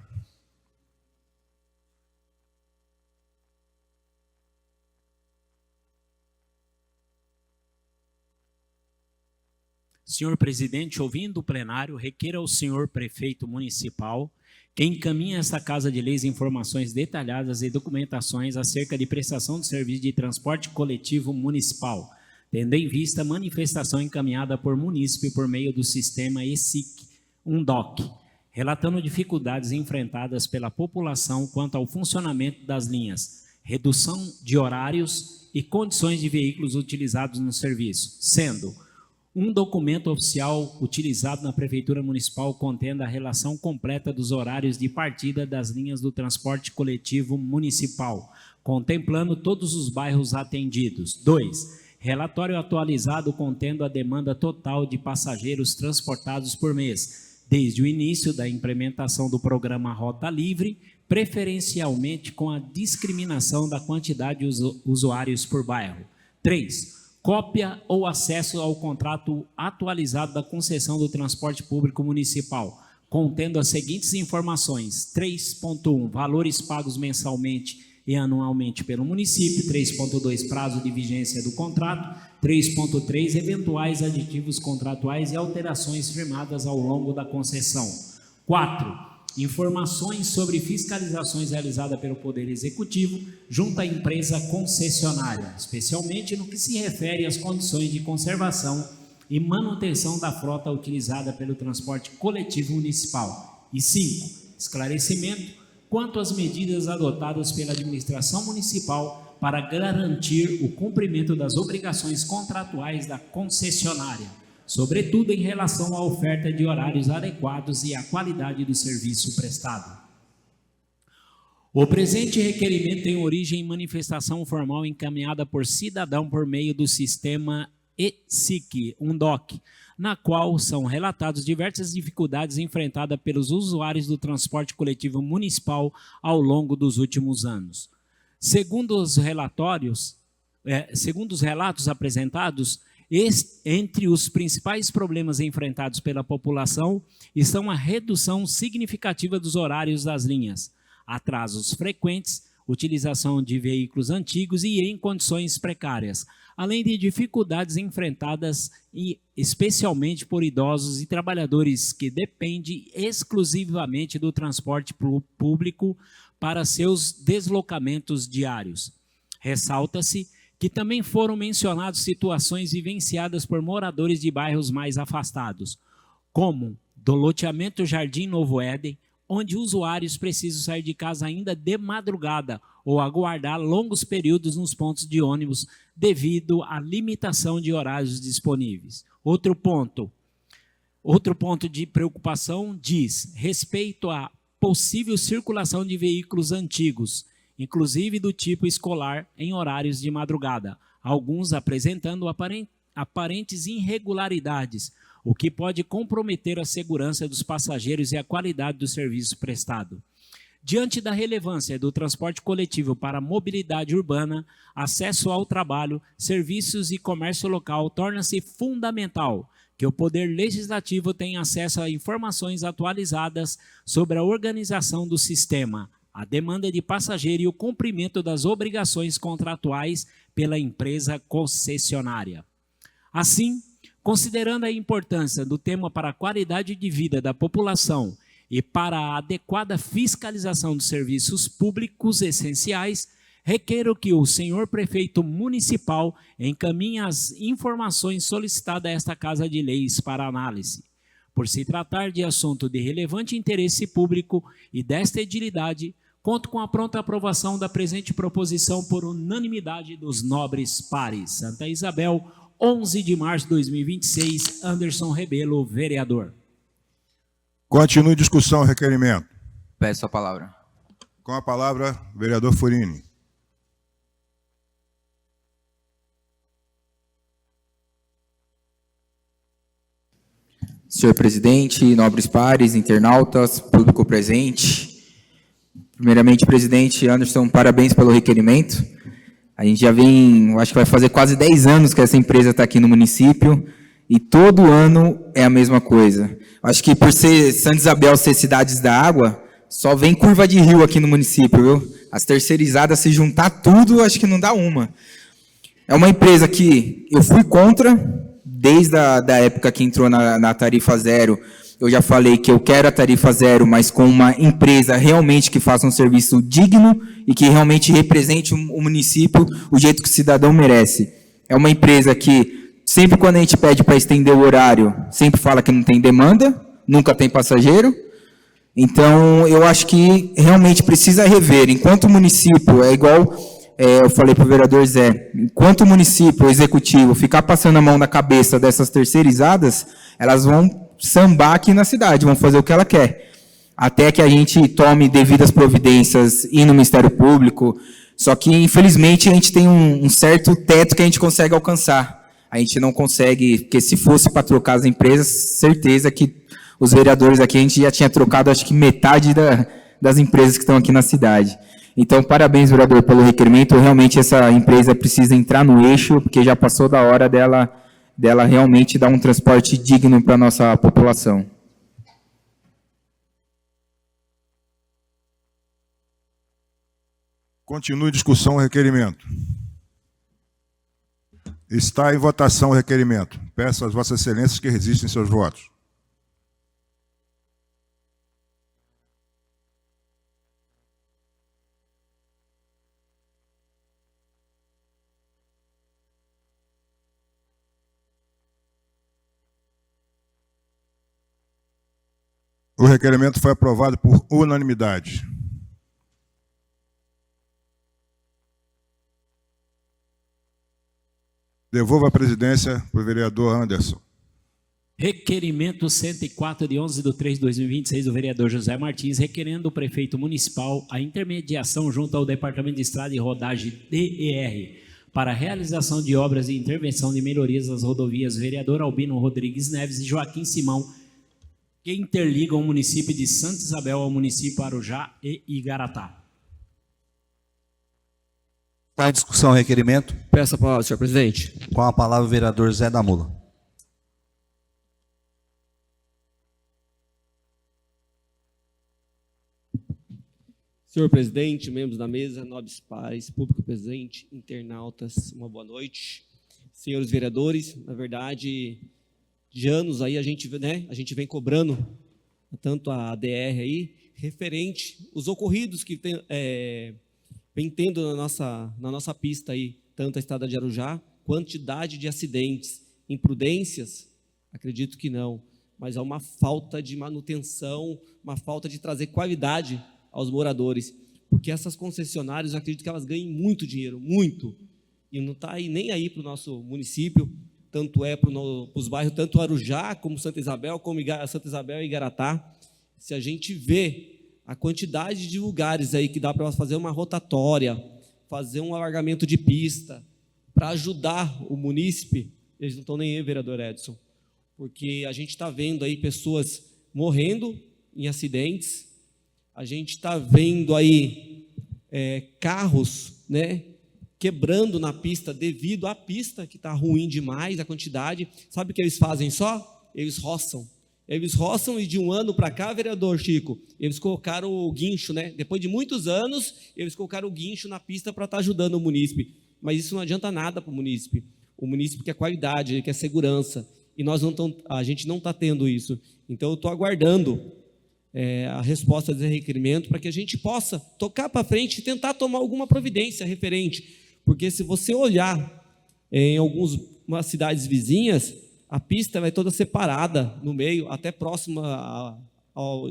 Senhor presidente, ouvindo o plenário, requer ao senhor prefeito municipal que encaminhe a esta Casa de Leis informações detalhadas e documentações acerca de prestação de serviço de transporte coletivo municipal, tendo em vista a manifestação encaminhada por munícipe por meio do sistema ESIC, DOC, relatando dificuldades enfrentadas pela população quanto ao funcionamento das linhas, redução de horários e condições de veículos utilizados no serviço, sendo Um documento oficial utilizado na Prefeitura Municipal contendo a relação completa dos horários de partida das linhas do transporte coletivo municipal, contemplando todos os bairros atendidos. 2. Relatório atualizado contendo a demanda total de passageiros transportados por mês, desde o início da implementação do programa Rota Livre, preferencialmente com a discriminação da quantidade de usuários por bairro. 3. Cópia ou acesso ao contrato atualizado da concessão do transporte público municipal, contendo as seguintes informações. 3.1. Valores pagos mensalmente e anualmente pelo município. 3.2. Prazo de vigência do contrato. 3.3. Eventuais aditivos contratuais e alterações firmadas ao longo da concessão. 4. Informações sobre fiscalizações realizadas pelo Poder Executivo junto à empresa concessionária, especialmente no que se refere às condições de conservação e manutenção da frota utilizada pelo transporte coletivo municipal. E 5. Esclarecimento quanto às medidas adotadas pela administração municipal para garantir o cumprimento das obrigações contratuais da concessionária, sobretudo em relação à oferta de horários adequados e à qualidade do serviço prestado. O presente requerimento tem origem em manifestação formal encaminhada por cidadão por meio do sistema ESIC, DOC, na qual são relatadas diversas dificuldades enfrentadas pelos usuários do transporte coletivo municipal ao longo dos últimos anos. Segundo os relatos apresentados, entre os principais problemas enfrentados pela população estão a redução significativa dos horários das linhas, atrasos frequentes, utilização de veículos antigos e em condições precárias, além de dificuldades enfrentadas especialmente por idosos e trabalhadores que dependem exclusivamente do transporte público para seus deslocamentos diários. Ressalta-se que também foram mencionadas situações vivenciadas por moradores de bairros mais afastados, como do loteamento Jardim Novo Éden, onde usuários precisam sair de casa ainda de madrugada ou aguardar longos períodos nos pontos de ônibus devido à limitação de horários disponíveis. Outro ponto de preocupação diz respeito à possível circulação de veículos antigos, inclusive do tipo escolar, em horários de madrugada, alguns apresentando aparentes irregularidades, o que pode comprometer a segurança dos passageiros e a qualidade do serviço prestado. Diante da relevância do transporte coletivo para a mobilidade urbana, acesso ao trabalho, serviços e comércio local, torna-se fundamental que o Poder Legislativo tenha acesso a informações atualizadas sobre a organização do sistema, a demanda de passageiro e o cumprimento das obrigações contratuais pela empresa concessionária. Assim, considerando a importância do tema para a qualidade de vida da população e para a adequada fiscalização dos serviços públicos essenciais, requero que o senhor prefeito municipal encaminhe as informações solicitadas a esta Casa de Leis para análise. Por se tratar de assunto de relevante interesse público e desta edilidade, conto com a pronta aprovação da presente proposição por unanimidade dos nobres pares. Santa Isabel, 11 de março de 2026, Anderson Rebelo, vereador. Continue discussão, requerimento. Peço a palavra. Com a palavra, vereador Furini. Senhor presidente, nobres pares, internautas, público presente. Primeiramente, presidente Anderson, parabéns pelo requerimento. A gente já vem, eu acho que vai fazer quase 10 anos que essa empresa está aqui no município e todo ano é a mesma coisa. Acho que por ser Santa Isabel ser cidades da água, só vem curva de rio aqui no município, viu? As terceirizadas, se juntar tudo, acho que não dá uma. É uma empresa que eu fui contra, desde a época que entrou na tarifa zero. Eu já falei que eu quero a tarifa zero, mas com uma empresa realmente que faça um serviço digno e que realmente represente o município o jeito que o cidadão merece. É uma empresa que, sempre quando a gente pede para estender o horário, sempre fala que não tem demanda, nunca tem passageiro. Então, eu acho que realmente precisa rever. Enquanto o município é igual eu falei para o vereador Zé, enquanto o município, o executivo, ficar passando a mão na cabeça dessas terceirizadas, elas vão sambar aqui na cidade, vão fazer o que ela quer. Até que a gente tome devidas providências e no Ministério Público, só que, infelizmente, a gente tem um certo teto que a gente consegue alcançar. A gente não consegue, porque se fosse para trocar as empresas, certeza que os vereadores aqui, a gente já tinha trocado, acho que metade das empresas que estão aqui na cidade. Então, parabéns, vereador, pelo requerimento. Realmente, essa empresa precisa entrar no eixo, porque já passou da hora dela realmente dar um transporte digno para a nossa população. Continue discussão o requerimento. Está em votação o requerimento. Peço às vossas excelências que registrem seus votos. O requerimento foi aprovado por unanimidade. Devolvo a presidência para o vereador Anderson. Requerimento 104 de 11 de 3 de 2026 do vereador José Martins, requerendo do prefeito municipal a intermediação junto ao Departamento de Estrada e Rodagem DER para a realização de obras de intervenção de melhorias das rodovias Vereador Albino Rodrigues Neves e Joaquim Simão, que interligam o município de Santa Isabel ao município Arujá e Igaratá. Está em discussão o requerimento. Peço a palavra, senhor presidente. Com a palavra o vereador Zé da Mula. Senhor presidente, membros da mesa, nobres pares, público presente, internautas, uma boa noite. Senhores vereadores, na verdade, de anos aí a gente vem cobrando tanto a DR aí, referente os ocorridos que vem tendo na nossa pista aí, tanto a estrada de Arujá, quantidade de acidentes, imprudências, acredito que não, mas há uma falta de manutenção, uma falta de trazer qualidade aos moradores, porque essas concessionárias, eu acredito que elas ganhem muito dinheiro, muito, e não está nem aí para o nosso município, tanto para os bairros, tanto Arujá, como Santa Isabel e Igaratá. Se a gente vê a quantidade de lugares aí que dá para fazer uma rotatória, fazer um alargamento de pista, para ajudar o munícipe, eles não estão nem aí, vereador Edson, porque a gente está vendo aí pessoas morrendo em acidentes, a gente está vendo aí carros, né, quebrando na pista devido à pista que está ruim demais, a quantidade. Sabe o que eles fazem só? Eles roçam. Eles roçam e de um ano para cá, vereador Chico, eles colocaram o guincho, né? Depois de muitos anos, eles colocaram o guincho na pista para estar ajudando o munícipe. Mas isso não adianta nada para o munícipe. O munícipe quer qualidade, ele quer segurança. E a gente não está tendo isso. Então, eu estou aguardando a resposta desse requerimento para que a gente possa tocar para frente e tentar tomar alguma providência referente. Porque se você olhar em algumas cidades vizinhas, a pista vai toda separada no meio, até próxima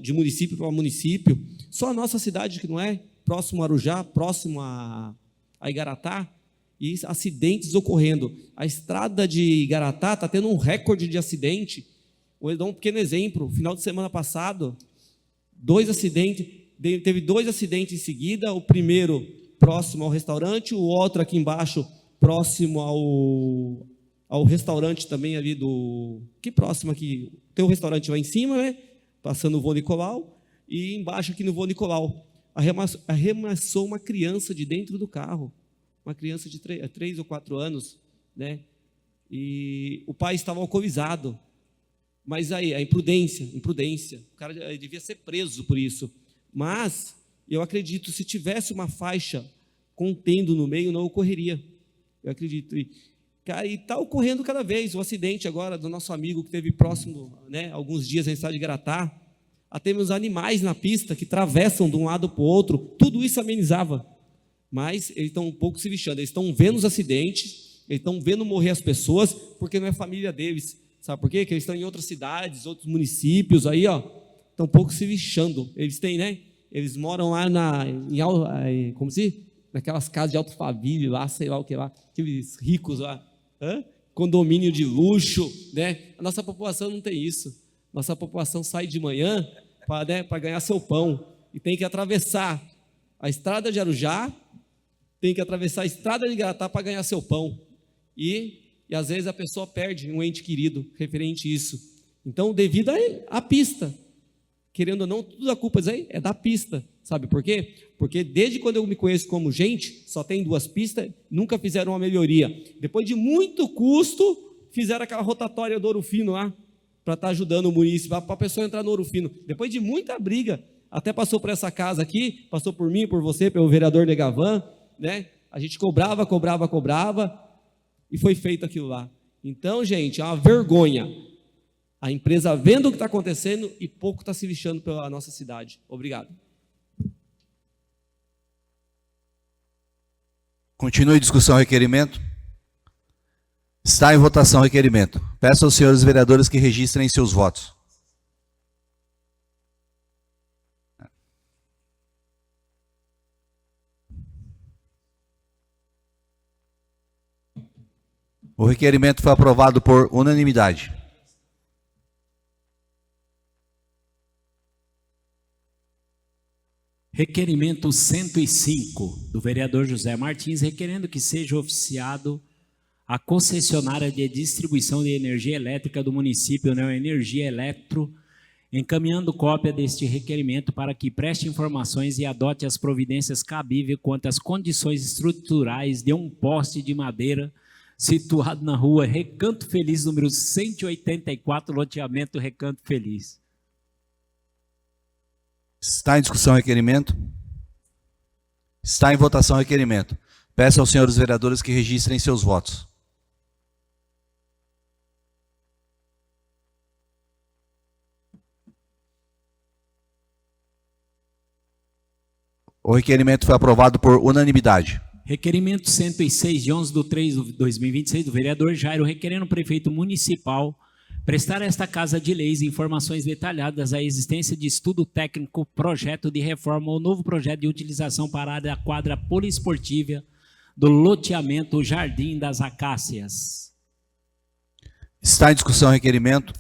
de município para município. Só a nossa cidade que não é, próximo a Arujá, próximo a Igaratá, e acidentes ocorrendo. A estrada de Igaratá está tendo um recorde de acidente. Vou dar um pequeno exemplo. Final de semana passado, teve 2 acidentes em seguida, o primeiro próximo ao restaurante, o outro aqui embaixo próximo ao restaurante também ali que próximo aqui, tem um restaurante lá em cima, né, passando o Vô Nicolau, e embaixo aqui no Vô Nicolau, arremessou uma criança de dentro do carro, uma criança de 3 ou 4 anos, né, e o pai estava alcoolizado, mas aí, a imprudência, o cara devia ser preso por isso, mas eu acredito, se tivesse uma faixa contendo no meio, não ocorreria, eu acredito. E está ocorrendo cada vez o acidente agora do nosso amigo que teve próximo, né, alguns dias na estrada de Igaratá. Até os animais na pista que atravessam de um lado para o outro, tudo isso amenizava. Mas eles estão um pouco se lixando, eles estão vendo os acidentes, eles estão vendo morrer as pessoas, porque não é família deles. Sabe por quê? Porque eles estão em outras cidades, outros municípios, aí, ó, estão um pouco se lixando. Eles têm, né? Eles moram lá como se naquelas casas de Alphaville lá, sei lá o que lá, aqueles ricos lá, condomínio de luxo, né? A nossa população não tem isso. Nossa população sai de manhã para ganhar seu pão e tem que atravessar a estrada de Arujá, tem que atravessar a estrada de Garatá para ganhar seu pão. E às vezes a pessoa perde um ente querido referente a isso. Então, devido à pista, querendo ou não, tudo a culpa é da pista. Sabe por quê? Porque desde quando eu me conheço como gente, só tem 2 pistas, nunca fizeram uma melhoria. Depois de muito custo, fizeram aquela rotatória do Ouro Fino lá, para estar ajudando o município, para a pessoa entrar no Ouro Fino. Depois de muita briga, até passou por essa casa aqui, passou por mim, por você, pelo vereador Negavan, né? A gente cobrava, e foi feito aquilo lá. Então, gente, é uma vergonha. A empresa vendo o que está acontecendo e pouco está se lixando pela nossa cidade. Obrigado. Continue discussão requerimento. Está em votação o requerimento. Peço aos senhores vereadores que registrem seus votos. O requerimento foi aprovado por unanimidade. Requerimento 105, do vereador José Martins, requerendo que seja oficiado a concessionária de distribuição de energia elétrica do município, Neoenergia Eletro, encaminhando cópia deste requerimento para que preste informações e adote as providências cabíveis quanto às condições estruturais de um poste de madeira situado na rua Recanto Feliz, número 184, loteamento Recanto Feliz. Está em discussão o requerimento? Está em votação o requerimento. Peço aos senhores vereadores que registrem seus votos. O requerimento foi aprovado por unanimidade. Requerimento 106, de 11/3/2026, do vereador Jairo, requerendo o prefeito municipal prestar a esta Casa de Leis informações detalhadas da existência de estudo técnico, projeto de reforma ou novo projeto de utilização para a área da quadra poliesportiva do loteamento Jardim das Acácias. Está em discussão o requerimento?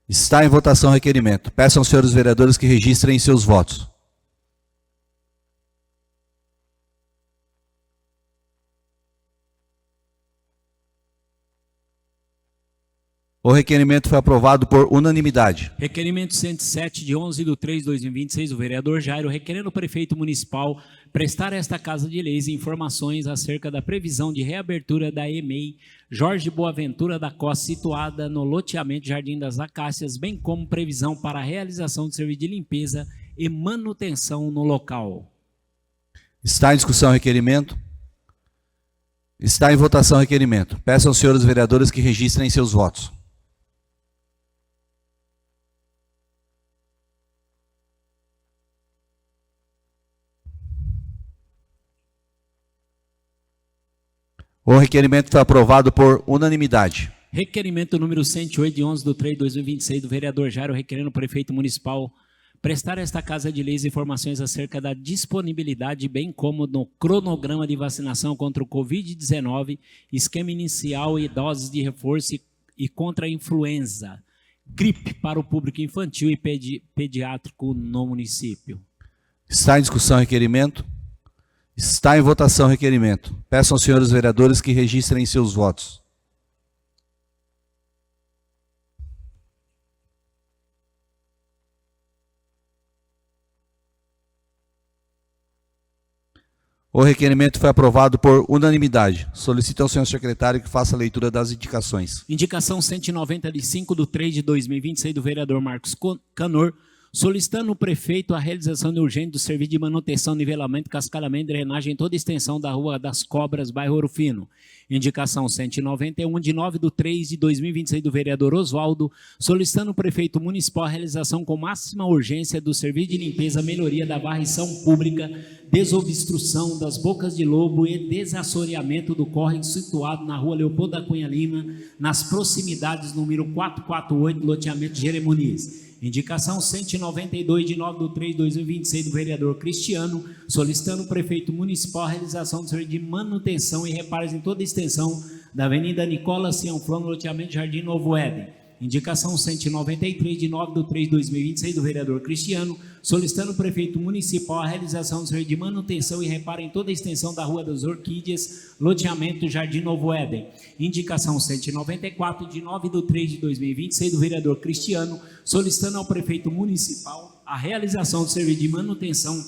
Está em votação o requerimento. Peço aos senhores vereadores que registrem seus votos. O requerimento foi aprovado por unanimidade. Requerimento 107, de 11/3/2026, do vereador Jairo, requerendo o prefeito municipal prestar a esta Casa de Leis informações acerca da previsão de reabertura da EMEI Jorge Boaventura da Costa, situada no loteamento Jardim das Acácias, bem como previsão para a realização de serviço de limpeza e manutenção no local. Está em discussão o requerimento? Está em votação o requerimento. Peço aos senhores vereadores que registrem seus votos. O requerimento foi aprovado por unanimidade. Requerimento número 108, de 11/3/2026, do vereador Jairo, requerendo o prefeito municipal prestar a esta Casa de Leis informações acerca da disponibilidade, bem como no cronograma de vacinação contra o Covid-19, esquema inicial e doses de reforço e contra a influenza, gripe para o público infantil e pediátrico no município. Está em discussão o requerimento? Está em votação o requerimento. Peço aos senhores vereadores que registrem seus votos. O requerimento foi aprovado por unanimidade. Solicito ao senhor secretário que faça a leitura das indicações. Indicação 195/3/2026, do vereador Marcos Canor, solicitando o prefeito a realização de urgente do serviço de manutenção, nivelamento, cascalhamento e drenagem em toda a extensão da Rua das Cobras, bairro Ouro Fino. Indicação 191, de 9/3/2026, do vereador Oswaldo, solicitando o prefeito municipal a realização com máxima urgência do serviço de limpeza, melhoria da varrição pública, desobstrução das bocas de lobo e desassoreamento do córrego situado na Rua Leopoldo da Cunha Lima, nas proximidades número 448, loteamento Jeremonis. Indicação 192 de 9/3/2026 do vereador Cristiano, solicitando o prefeito municipal a realização do serviço de manutenção e reparos em toda a extensão da Avenida Nicolas Cianflon, no loteamento Jardim Novo Éden. Indicação 193 de 9/3/2026 do vereador Cristiano, solicitando o prefeito municipal a realização do serviço de manutenção e reparo em toda a extensão da Rua das Orquídeas, loteamento Jardim Novo Éden. Indicação 194 de 9/3/2026 do vereador Cristiano, solicitando ao prefeito municipal a realização do serviço de manutenção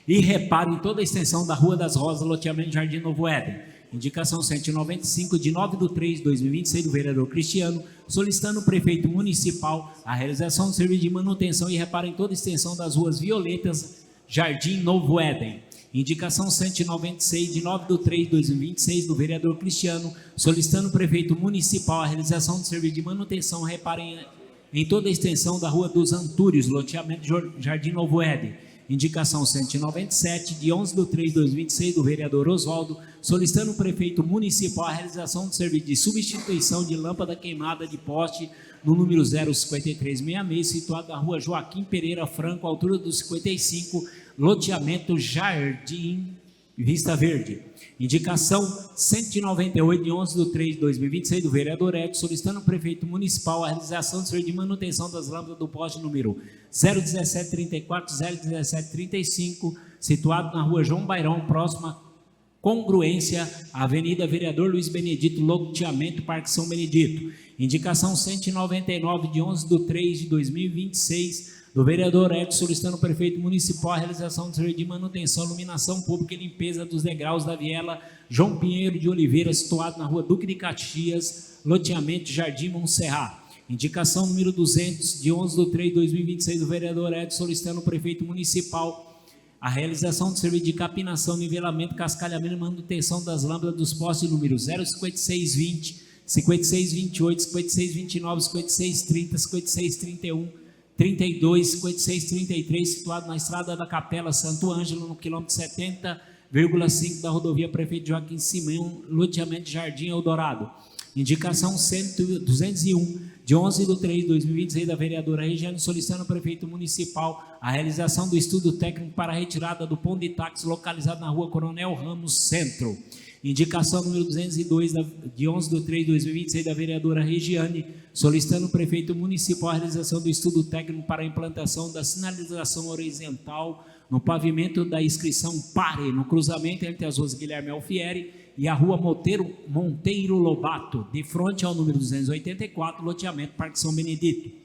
e reparo em toda a extensão da Rua das Rosas, loteamento Jardim Novo Éden. Indicação 195 de 9/3/2026 do vereador Cristiano, solicitando o prefeito municipal a realização do serviço de manutenção e reparo em toda a extensão das ruas Violetas, Jardim Novo Éden. Indicação 196 de 9/3/2026 do vereador Cristiano, solicitando o prefeito municipal a realização do serviço de manutenção e reparo em toda a extensão da Rua dos Antúrios, loteamento Jardim Novo Éden. Indicação 197 de 11/3/2026 do vereador Oswaldo, solicitando o prefeito municipal a realização do serviço de substituição de lâmpada queimada de poste no número 05366, situado na Rua Joaquim Pereira Franco, altura do 55, loteamento Jardim Vista Verde. Indicação 198 de 11/3/2026 do vereador Edson, solicitando o prefeito municipal a realização do serviço de manutenção das lâmpadas do poste número 01734, 01735, situado na Rua João Bairão, próxima congruência à Avenida Vereador Luiz Benedito, loteamento Parque São Benedito. Indicação 199 de 11/3/2026 do vereador Edson, solicitando o prefeito municipal a realização do serviço de manutenção, iluminação pública e limpeza dos degraus da viela João Pinheiro de Oliveira, situado na Rua Duque de Caxias, loteamento Jardim Montserrat. Indicação número 200 de 11/3/2026 do vereador Edson, solicitando o prefeito municipal a realização do serviço de capinação, nivelamento, cascalhamento e manutenção das lâmpadas dos postes número 05620, 5628, 5629, 5630, 5631, 32, 5633, situado na estrada da Capela Santo Ângelo, no quilômetro 70,5 da rodovia Prefeito Joaquim Simão, loteamento Jardim Eldorado. Indicação 201 de 11/3/2026 da vereadora Regiane, solicitando ao prefeito municipal a realização do estudo técnico para a retirada do ponto de táxi localizado na Rua Coronel Ramos Centro. Indicação número 202 de 11/3/2026 da vereadora Regiane, solicitando ao prefeito municipal a realização do estudo técnico para a implantação da sinalização horizontal no pavimento da inscrição Pare, no cruzamento entre as ruas Guilherme Alfieri e a Rua Monteiro Lobato, de frente ao número 284, loteamento Parque São Benedito.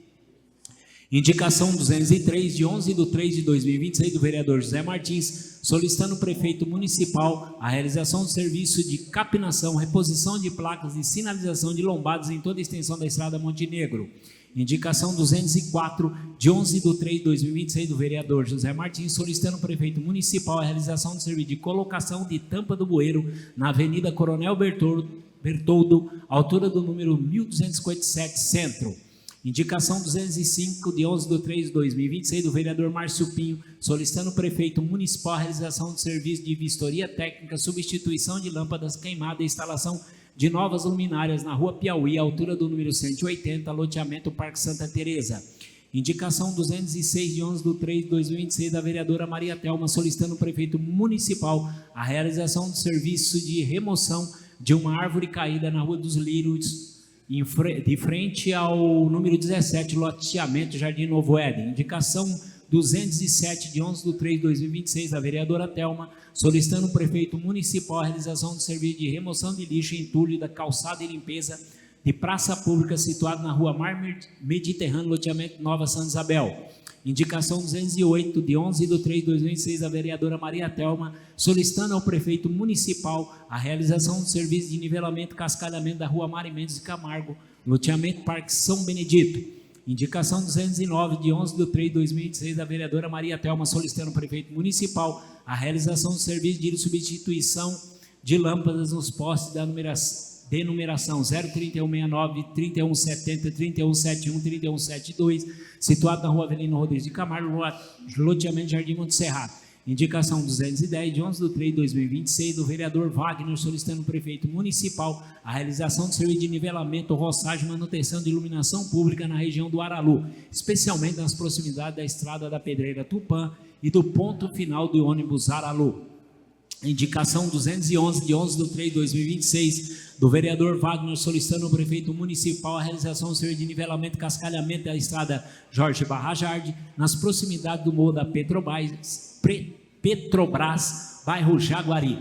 Indicação 203 de 11/3/2026 do vereador José Martins, solicitando o prefeito municipal a realização do serviço de capinação, reposição de placas e sinalização de lombadas em toda a extensão da estrada Montenegro. Indicação 204 de 11/3/2026 do vereador José Martins, solicitando o prefeito municipal a realização do serviço de colocação de tampa do bueiro na Avenida Coronel Bertoldo, altura do número 1257, Centro. Indicação 205 de 11/3/2026 do vereador Márcio Pinho, solicitando o prefeito municipal a realização do serviço de vistoria técnica, substituição de lâmpadas queimadas e instalação de novas luminárias na Rua Piauí, altura do número 180, loteamento Parque Santa Teresa. Indicação 206 de 11/3/2026 da vereadora Maria Thelma, solicitando o prefeito municipal a realização do serviço de remoção de uma árvore caída na Rua dos Lírios, de frente ao número 17, loteamento Jardim Novo Éden. Indicação 207 de 11/3/2026 da vereadora Thelma, solicitando o prefeito municipal a realização do serviço de remoção de lixo e entulho da calçada e limpeza de praça pública situado na Rua Mar Mediterrâneo, loteamento Nova Santa Isabel. Indicação 208 de 11/3/2026 da vereadora Maria Thelma, solicitando ao prefeito municipal a realização do serviço de nivelamento e cascalhamento da Rua Mari Mendes de Camargo, loteamento Parque São Benedito. Indicação 209 de 11/3/2026 da vereadora Maria Thelma, solicitando ao prefeito municipal a realização do serviço de substituição de lâmpadas nos postes da denumeração 03169, 3170, 3171, 3172, situado na Rua Avelino Rodrigues de Camargo, loteamento Jardim Monte Serrato. Indicação 210, de 11 de 3 de 2026, do vereador Wagner, solicitando ao prefeito municipal a realização de serviço de nivelamento, roçagem e manutenção de iluminação pública na região do Aralu, especialmente nas proximidades da estrada da Pedreira Tupã e do ponto final do ônibus Aralu. Indicação 211, de 11 de 3 de 2026, do vereador Wagner, solicitando ao prefeito municipal a realização do serviço de nivelamento e cascalhamento da estrada Jorge Barrajardi, nas proximidades do morro da Petrobras, bairro Jaguari.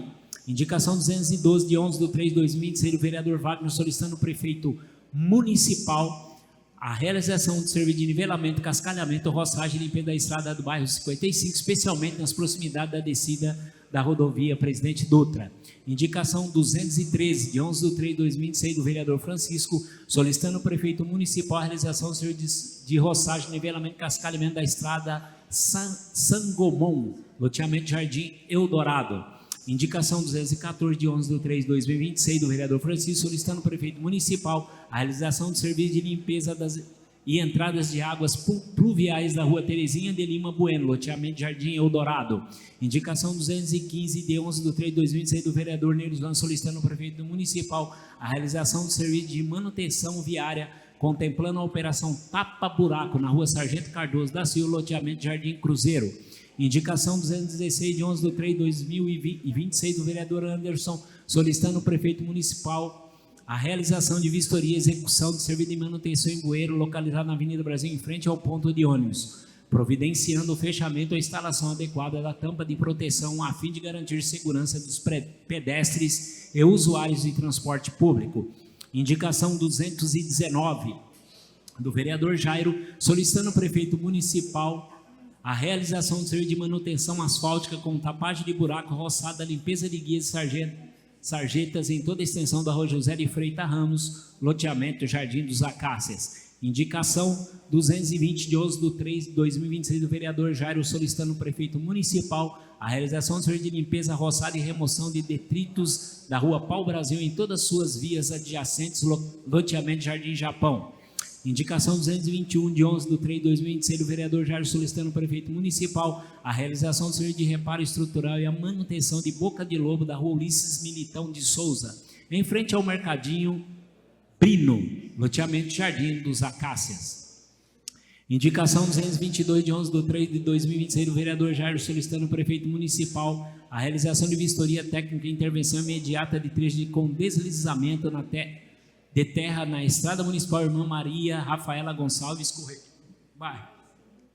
Indicação 212, de 11 de 3 de 2026, do vereador Wagner, solicitando ao prefeito municipal a realização do serviço de nivelamento, cascalhamento, roçagem e limpeza da estrada do bairro 55, especialmente nas proximidades da descida da rodovia Presidente Dutra. Indicação 213, de 11 de 3 de 2026, do vereador Francisco, solicitando ao prefeito municipal a realização do serviço de roçagem, nivelamento e cascalhamento da estrada Sangomon, loteamento Jardim Eldorado. Indicação 214, de 11 de 3 de 2026, do vereador Francisco, solicitando ao prefeito municipal a realização do serviço de limpeza e entradas de águas pluviais da rua Terezinha de Lima Bueno, loteamento Jardim Eldorado. Indicação 215, de 11 de 3 de 2026, do vereador Neilson, solicitando ao prefeito municipal a realização do serviço de manutenção viária, contemplando a operação tapa-buraco na rua Sargento Cardoso da Silva, loteamento Jardim Cruzeiro. Indicação 216, de 11 de 3 de 2026, do vereador Anderson, solicitando ao prefeito municipal a realização de vistoria e execução de serviço de manutenção em bueiro, localizado na Avenida Brasil, em frente ao ponto de ônibus, providenciando o fechamento ou instalação adequada da tampa de proteção, a fim de garantir segurança dos pedestres e usuários de transporte público. Indicação 219, do vereador Jairo, solicitando ao prefeito municipal a realização de serviço de manutenção asfáltica com tapagem de buraco, roçada, limpeza de guias e sarjetas em toda a extensão da rua José de Freitas Ramos, loteamento Jardim dos Acácias. Indicação 220, de 11 de 3 de 2026, do vereador Jairo, solicitando ao prefeito municipal a realização de serviço de limpeza, roçada e remoção de detritos da rua Pau Brasil em todas as suas vias adjacentes, loteamento Jardim Japão. Indicação 221, de 11 de 3 de 2026, do vereador Jairo, solicitando ao prefeito municipal a realização do serviço de reparo estrutural e a manutenção de Boca de Lobo da rua Ulisses Militão de Souza, em frente ao Mercadinho Brino, loteamento Jardim dos Acácias. Indicação 222, de 11 de 3 de 2026, do vereador Jairo, solicitando ao prefeito municipal a realização de vistoria técnica e intervenção imediata de trecho com deslizamento de terra na estrada municipal Irmã Maria Rafaela Gonçalves Correia,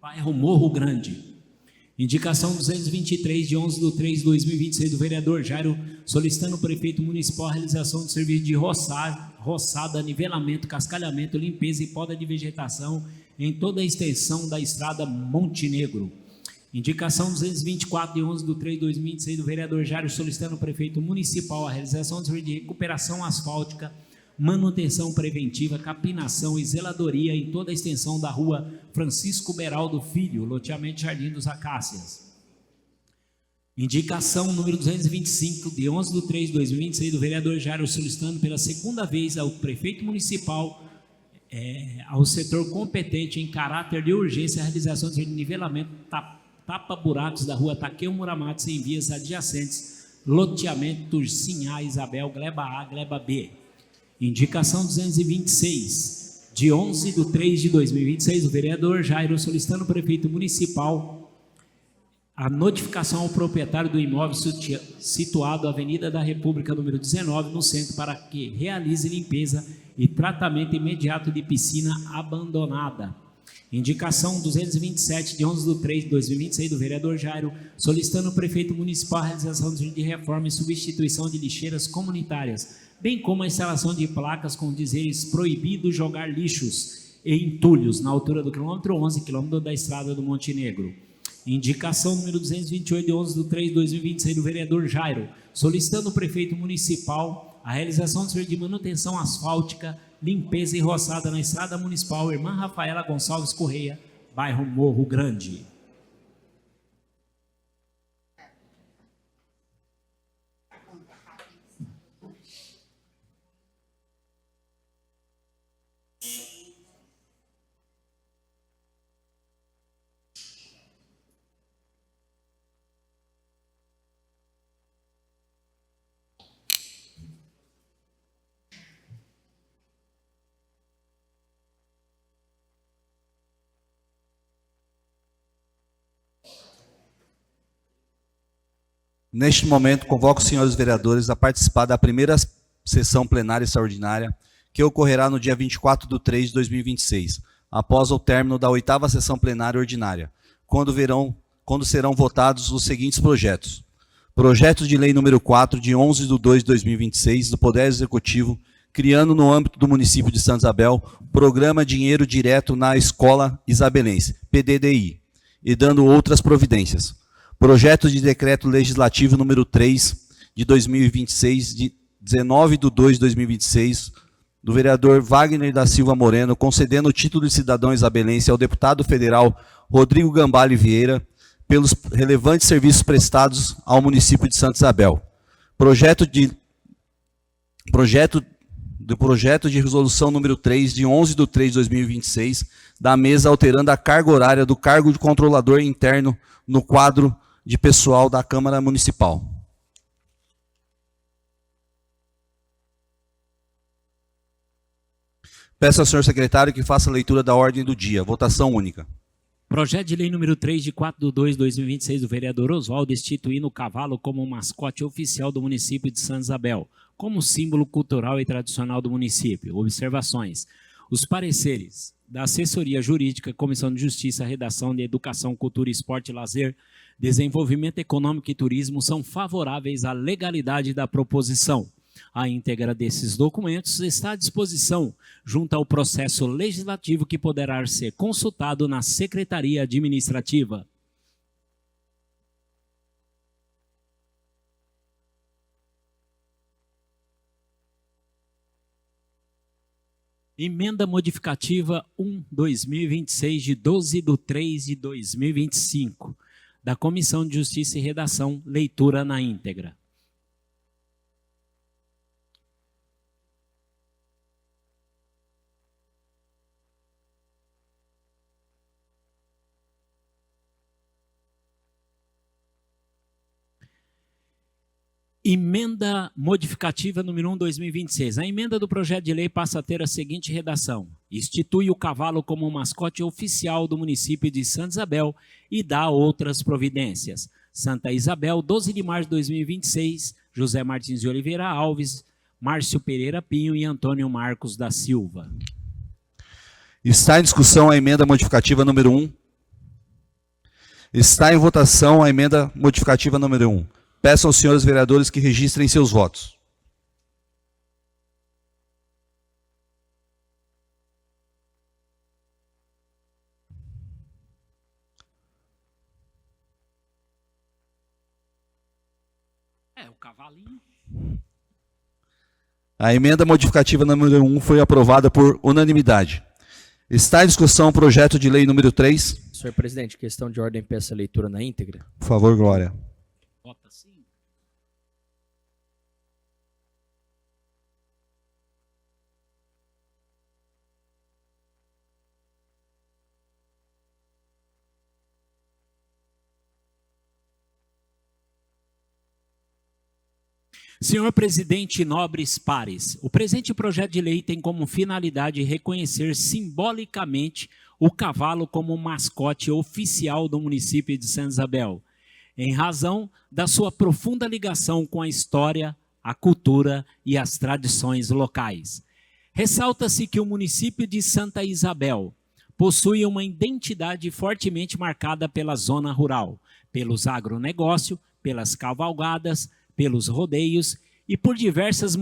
bairro Morro Grande. Indicação 223, de 11 de 3 de 2026, do vereador Jairo, solicitando ao prefeito municipal a realização de serviço de roçada, nivelamento, cascalhamento, limpeza e poda de vegetação em toda a extensão da estrada Montenegro. Indicação 224, de 11 de 3 de 2026, do vereador Jairo, solicitando ao prefeito municipal a realização de serviço de recuperação asfáltica, manutenção preventiva, capinação e zeladoria em toda a extensão da rua Francisco Beraldo Filho, loteamento Jardim dos Acácias. Indicação número 225, de 11 de 3 de 2026, do vereador Jairo, solicitando pela segunda vez ao prefeito municipal, ao setor competente em caráter de urgência, a realização de nivelamento tapa-buracos da rua Taqueu Muramatos em vias adjacentes, loteamento Sinhá, Isabel, Gleba A, Gleba B. Indicação 226, de 11 de 3 de 2026, o vereador Jairo, solicitando ao prefeito municipal a notificação ao proprietário do imóvel situado na Avenida da República, número 19, no centro, para que realize limpeza e tratamento imediato de piscina abandonada. Indicação 227, de 11 de 3 de 2026, do vereador Jairo, solicitando ao prefeito municipal a realização de reforma e substituição de lixeiras comunitárias, bem como a instalação de placas com dizeres proibido jogar lixos e entulhos na altura do quilômetro 11, quilômetro da estrada do Montenegro. Indicação número 228, de 11 de 3 de 2026, do vereador Jairo, solicitando ao prefeito municipal a realização de serviço de manutenção asfáltica, limpeza e roçada na estrada municipal Irmã Rafaela Gonçalves Correia, bairro Morro Grande. Neste momento, convoco os senhores vereadores a participar da primeira sessão plenária extraordinária, que ocorrerá no dia 24/3 de 2026, após o término da 8ª sessão plenária ordinária, quando serão votados os seguintes projetos. Projeto de lei número 4, de 11/2 de 2026, do Poder Executivo, criando no âmbito do município de Santa Isabel, Programa Dinheiro Direto na Escola Isabelense, PDDI, e dando outras providências. Projeto de decreto legislativo número 3 de 2026, de 19/2 de 2026, do vereador Wagner da Silva Moreno, concedendo o título de cidadão isabelense ao deputado federal Rodrigo Gambale Vieira, pelos relevantes serviços prestados ao município de Santa Isabel. Projeto de resolução número 3, de 11/3 de 2026, da mesa alterando a carga horária do cargo de controlador interno no quadro de pessoal da Câmara Municipal. Peço ao senhor secretário que faça a leitura da ordem do dia. Votação única. Projeto de lei número 3, de 4/2 de 2026, do vereador Oswaldo, instituindo o cavalo como mascote oficial do município de Santa Isabel, como símbolo cultural e tradicional do município. Observações. Os pareceres da Assessoria Jurídica, Comissão de Justiça, Redação de Educação, Cultura, Esporte e Lazer, Desenvolvimento Econômico e Turismo são favoráveis à legalidade da proposição. A íntegra desses documentos está à disposição junto ao processo legislativo que poderá ser consultado na Secretaria Administrativa. Emenda modificativa 1/2026, de 12/3 de 2025, da Comissão de Justiça e Redação, leitura na íntegra. Emenda modificativa número 1/2026. A emenda do projeto de lei passa a ter a seguinte redação: institui o cavalo como mascote oficial do município de Santa Isabel e dá outras providências. Santa Isabel, 12 de março de 2026, José Martins de Oliveira Alves, Márcio Pereira Pinho e Antônio Marcos da Silva. Está em discussão a emenda modificativa número 1. Está em votação a emenda modificativa número 1. Peço aos senhores vereadores que registrem seus votos. O cavalinho. A emenda modificativa número 1 foi aprovada por unanimidade. Está em discussão o projeto de lei número 3. Senhor presidente, questão de ordem, peço a leitura na íntegra. Por favor, Glória. Vota sim. Senhor presidente, nobres pares, o presente projeto de lei tem como finalidade reconhecer simbolicamente o cavalo como mascote oficial do município de Santa Isabel, em razão da sua profunda ligação com a história, a cultura e as tradições locais. Ressalta-se que o município de Santa Isabel possui uma identidade fortemente marcada pela zona rural, pelos agronegócios, pelas cavalgadas, pelos rodeios e por diversas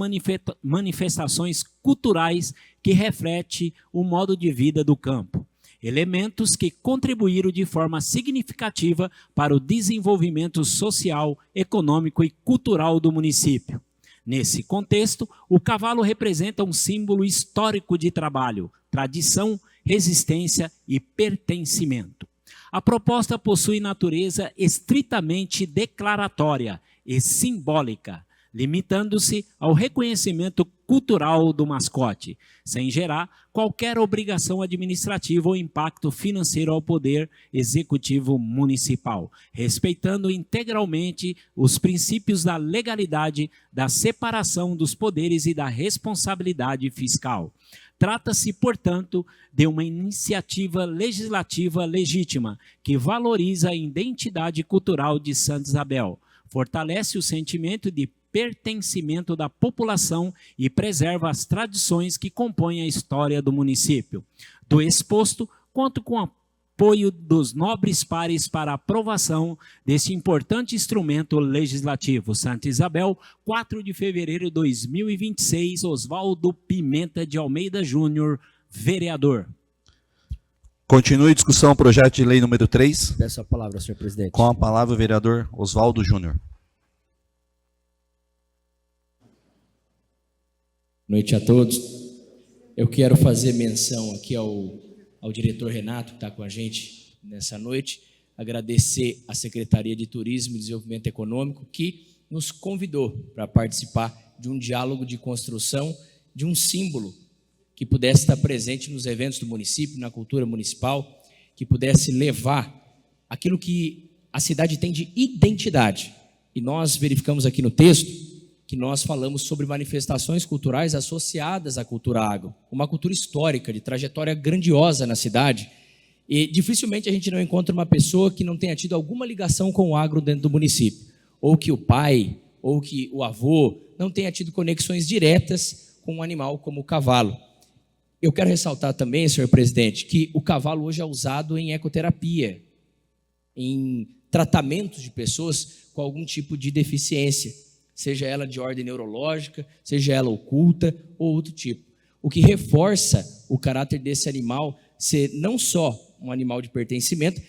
manifestações culturais que refletem o modo de vida do campo. Elementos que contribuíram de forma significativa para o desenvolvimento social, econômico e cultural do município. Nesse contexto, o cavalo representa um símbolo histórico de trabalho, tradição, resistência e pertencimento. A proposta possui natureza estritamente declaratória e simbólica, limitando-se ao reconhecimento cultural do mascote, sem gerar qualquer obrigação administrativa ou impacto financeiro ao Poder Executivo Municipal, respeitando integralmente os princípios da legalidade, da separação dos poderes e da responsabilidade fiscal. Trata-se, portanto, de uma iniciativa legislativa legítima que valoriza a identidade cultural de Santa Isabel, fortalece o sentimento de pertencimento da população e preserva as tradições que compõem a história do município. Do exposto, conto com apoio dos nobres pares para a aprovação desse importante instrumento legislativo. Santa Isabel, 4 de fevereiro de 2026, Oswaldo Pimenta de Almeida Júnior, vereador. Continue discussão, projeto de lei número 3. Peço a palavra, senhor presidente. Com a palavra o vereador Oswaldo Júnior. Boa noite a todos. Eu quero fazer menção aqui ao diretor Renato, que está com a gente nessa noite, agradecer à Secretaria de Turismo e Desenvolvimento Econômico, que nos convidou para participar de um diálogo de construção de um símbolo que pudesse estar presente nos eventos do município, na cultura municipal, que pudesse levar aquilo que a cidade tem de identidade. E nós verificamos aqui no texto que nós falamos sobre manifestações culturais associadas à cultura agro, uma cultura histórica, de trajetória grandiosa na cidade, e dificilmente a gente não encontra uma pessoa que não tenha tido alguma ligação com o agro dentro do município, ou que o pai, ou que o avô não tenha tido conexões diretas com um animal como o cavalo. Eu quero ressaltar também, senhor presidente, que o cavalo hoje é usado em ecoterapia, em tratamentos de pessoas com algum tipo de deficiência, seja ela de ordem neurológica, seja ela oculta ou outro tipo. O que reforça o caráter desse animal ser não só um animal de pertencimento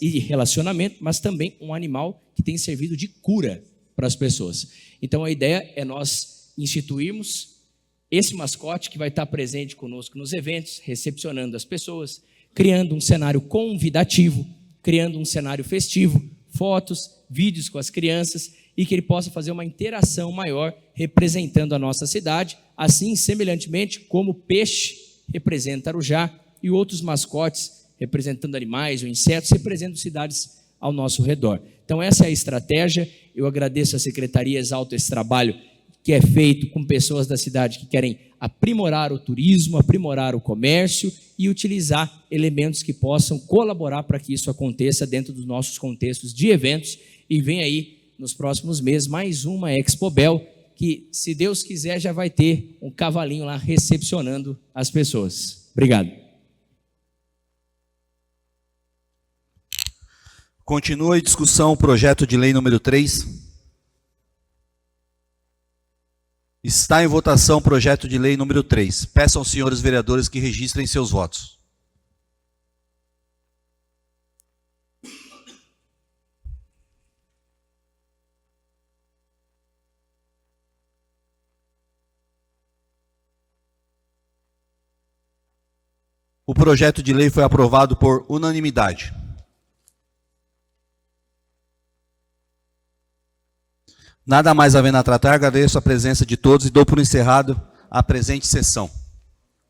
e de relacionamento, mas também um animal que tem servido de cura para as pessoas. Então a ideia é nós instituirmos esse mascote que vai estar presente conosco nos eventos, recepcionando as pessoas, criando um cenário convidativo, criando um cenário festivo, fotos, vídeos com as crianças, e que ele possa fazer uma interação maior representando a nossa cidade, assim, semelhantemente, como o peixe representa Arujá e outros mascotes representando animais ou insetos representam cidades ao nosso redor. Então essa é a estratégia. Eu agradeço à Secretaria, exalto esse trabalho que é feito com pessoas da cidade que querem aprimorar o turismo, aprimorar o comércio e utilizar elementos que possam colaborar para que isso aconteça dentro dos nossos contextos de eventos. E vem aí, nos próximos meses, mais uma Expobel, que, se Deus quiser, já vai ter um cavalinho lá recepcionando as pessoas. Obrigado. Continua a discussão, projeto de lei número 3. Está em votação o projeto de lei número 3. Peçam aos senhores vereadores que registrem seus votos. O projeto de lei foi aprovado por unanimidade. Nada mais havendo a tratar, agradeço a presença de todos e dou por encerrado a presente sessão.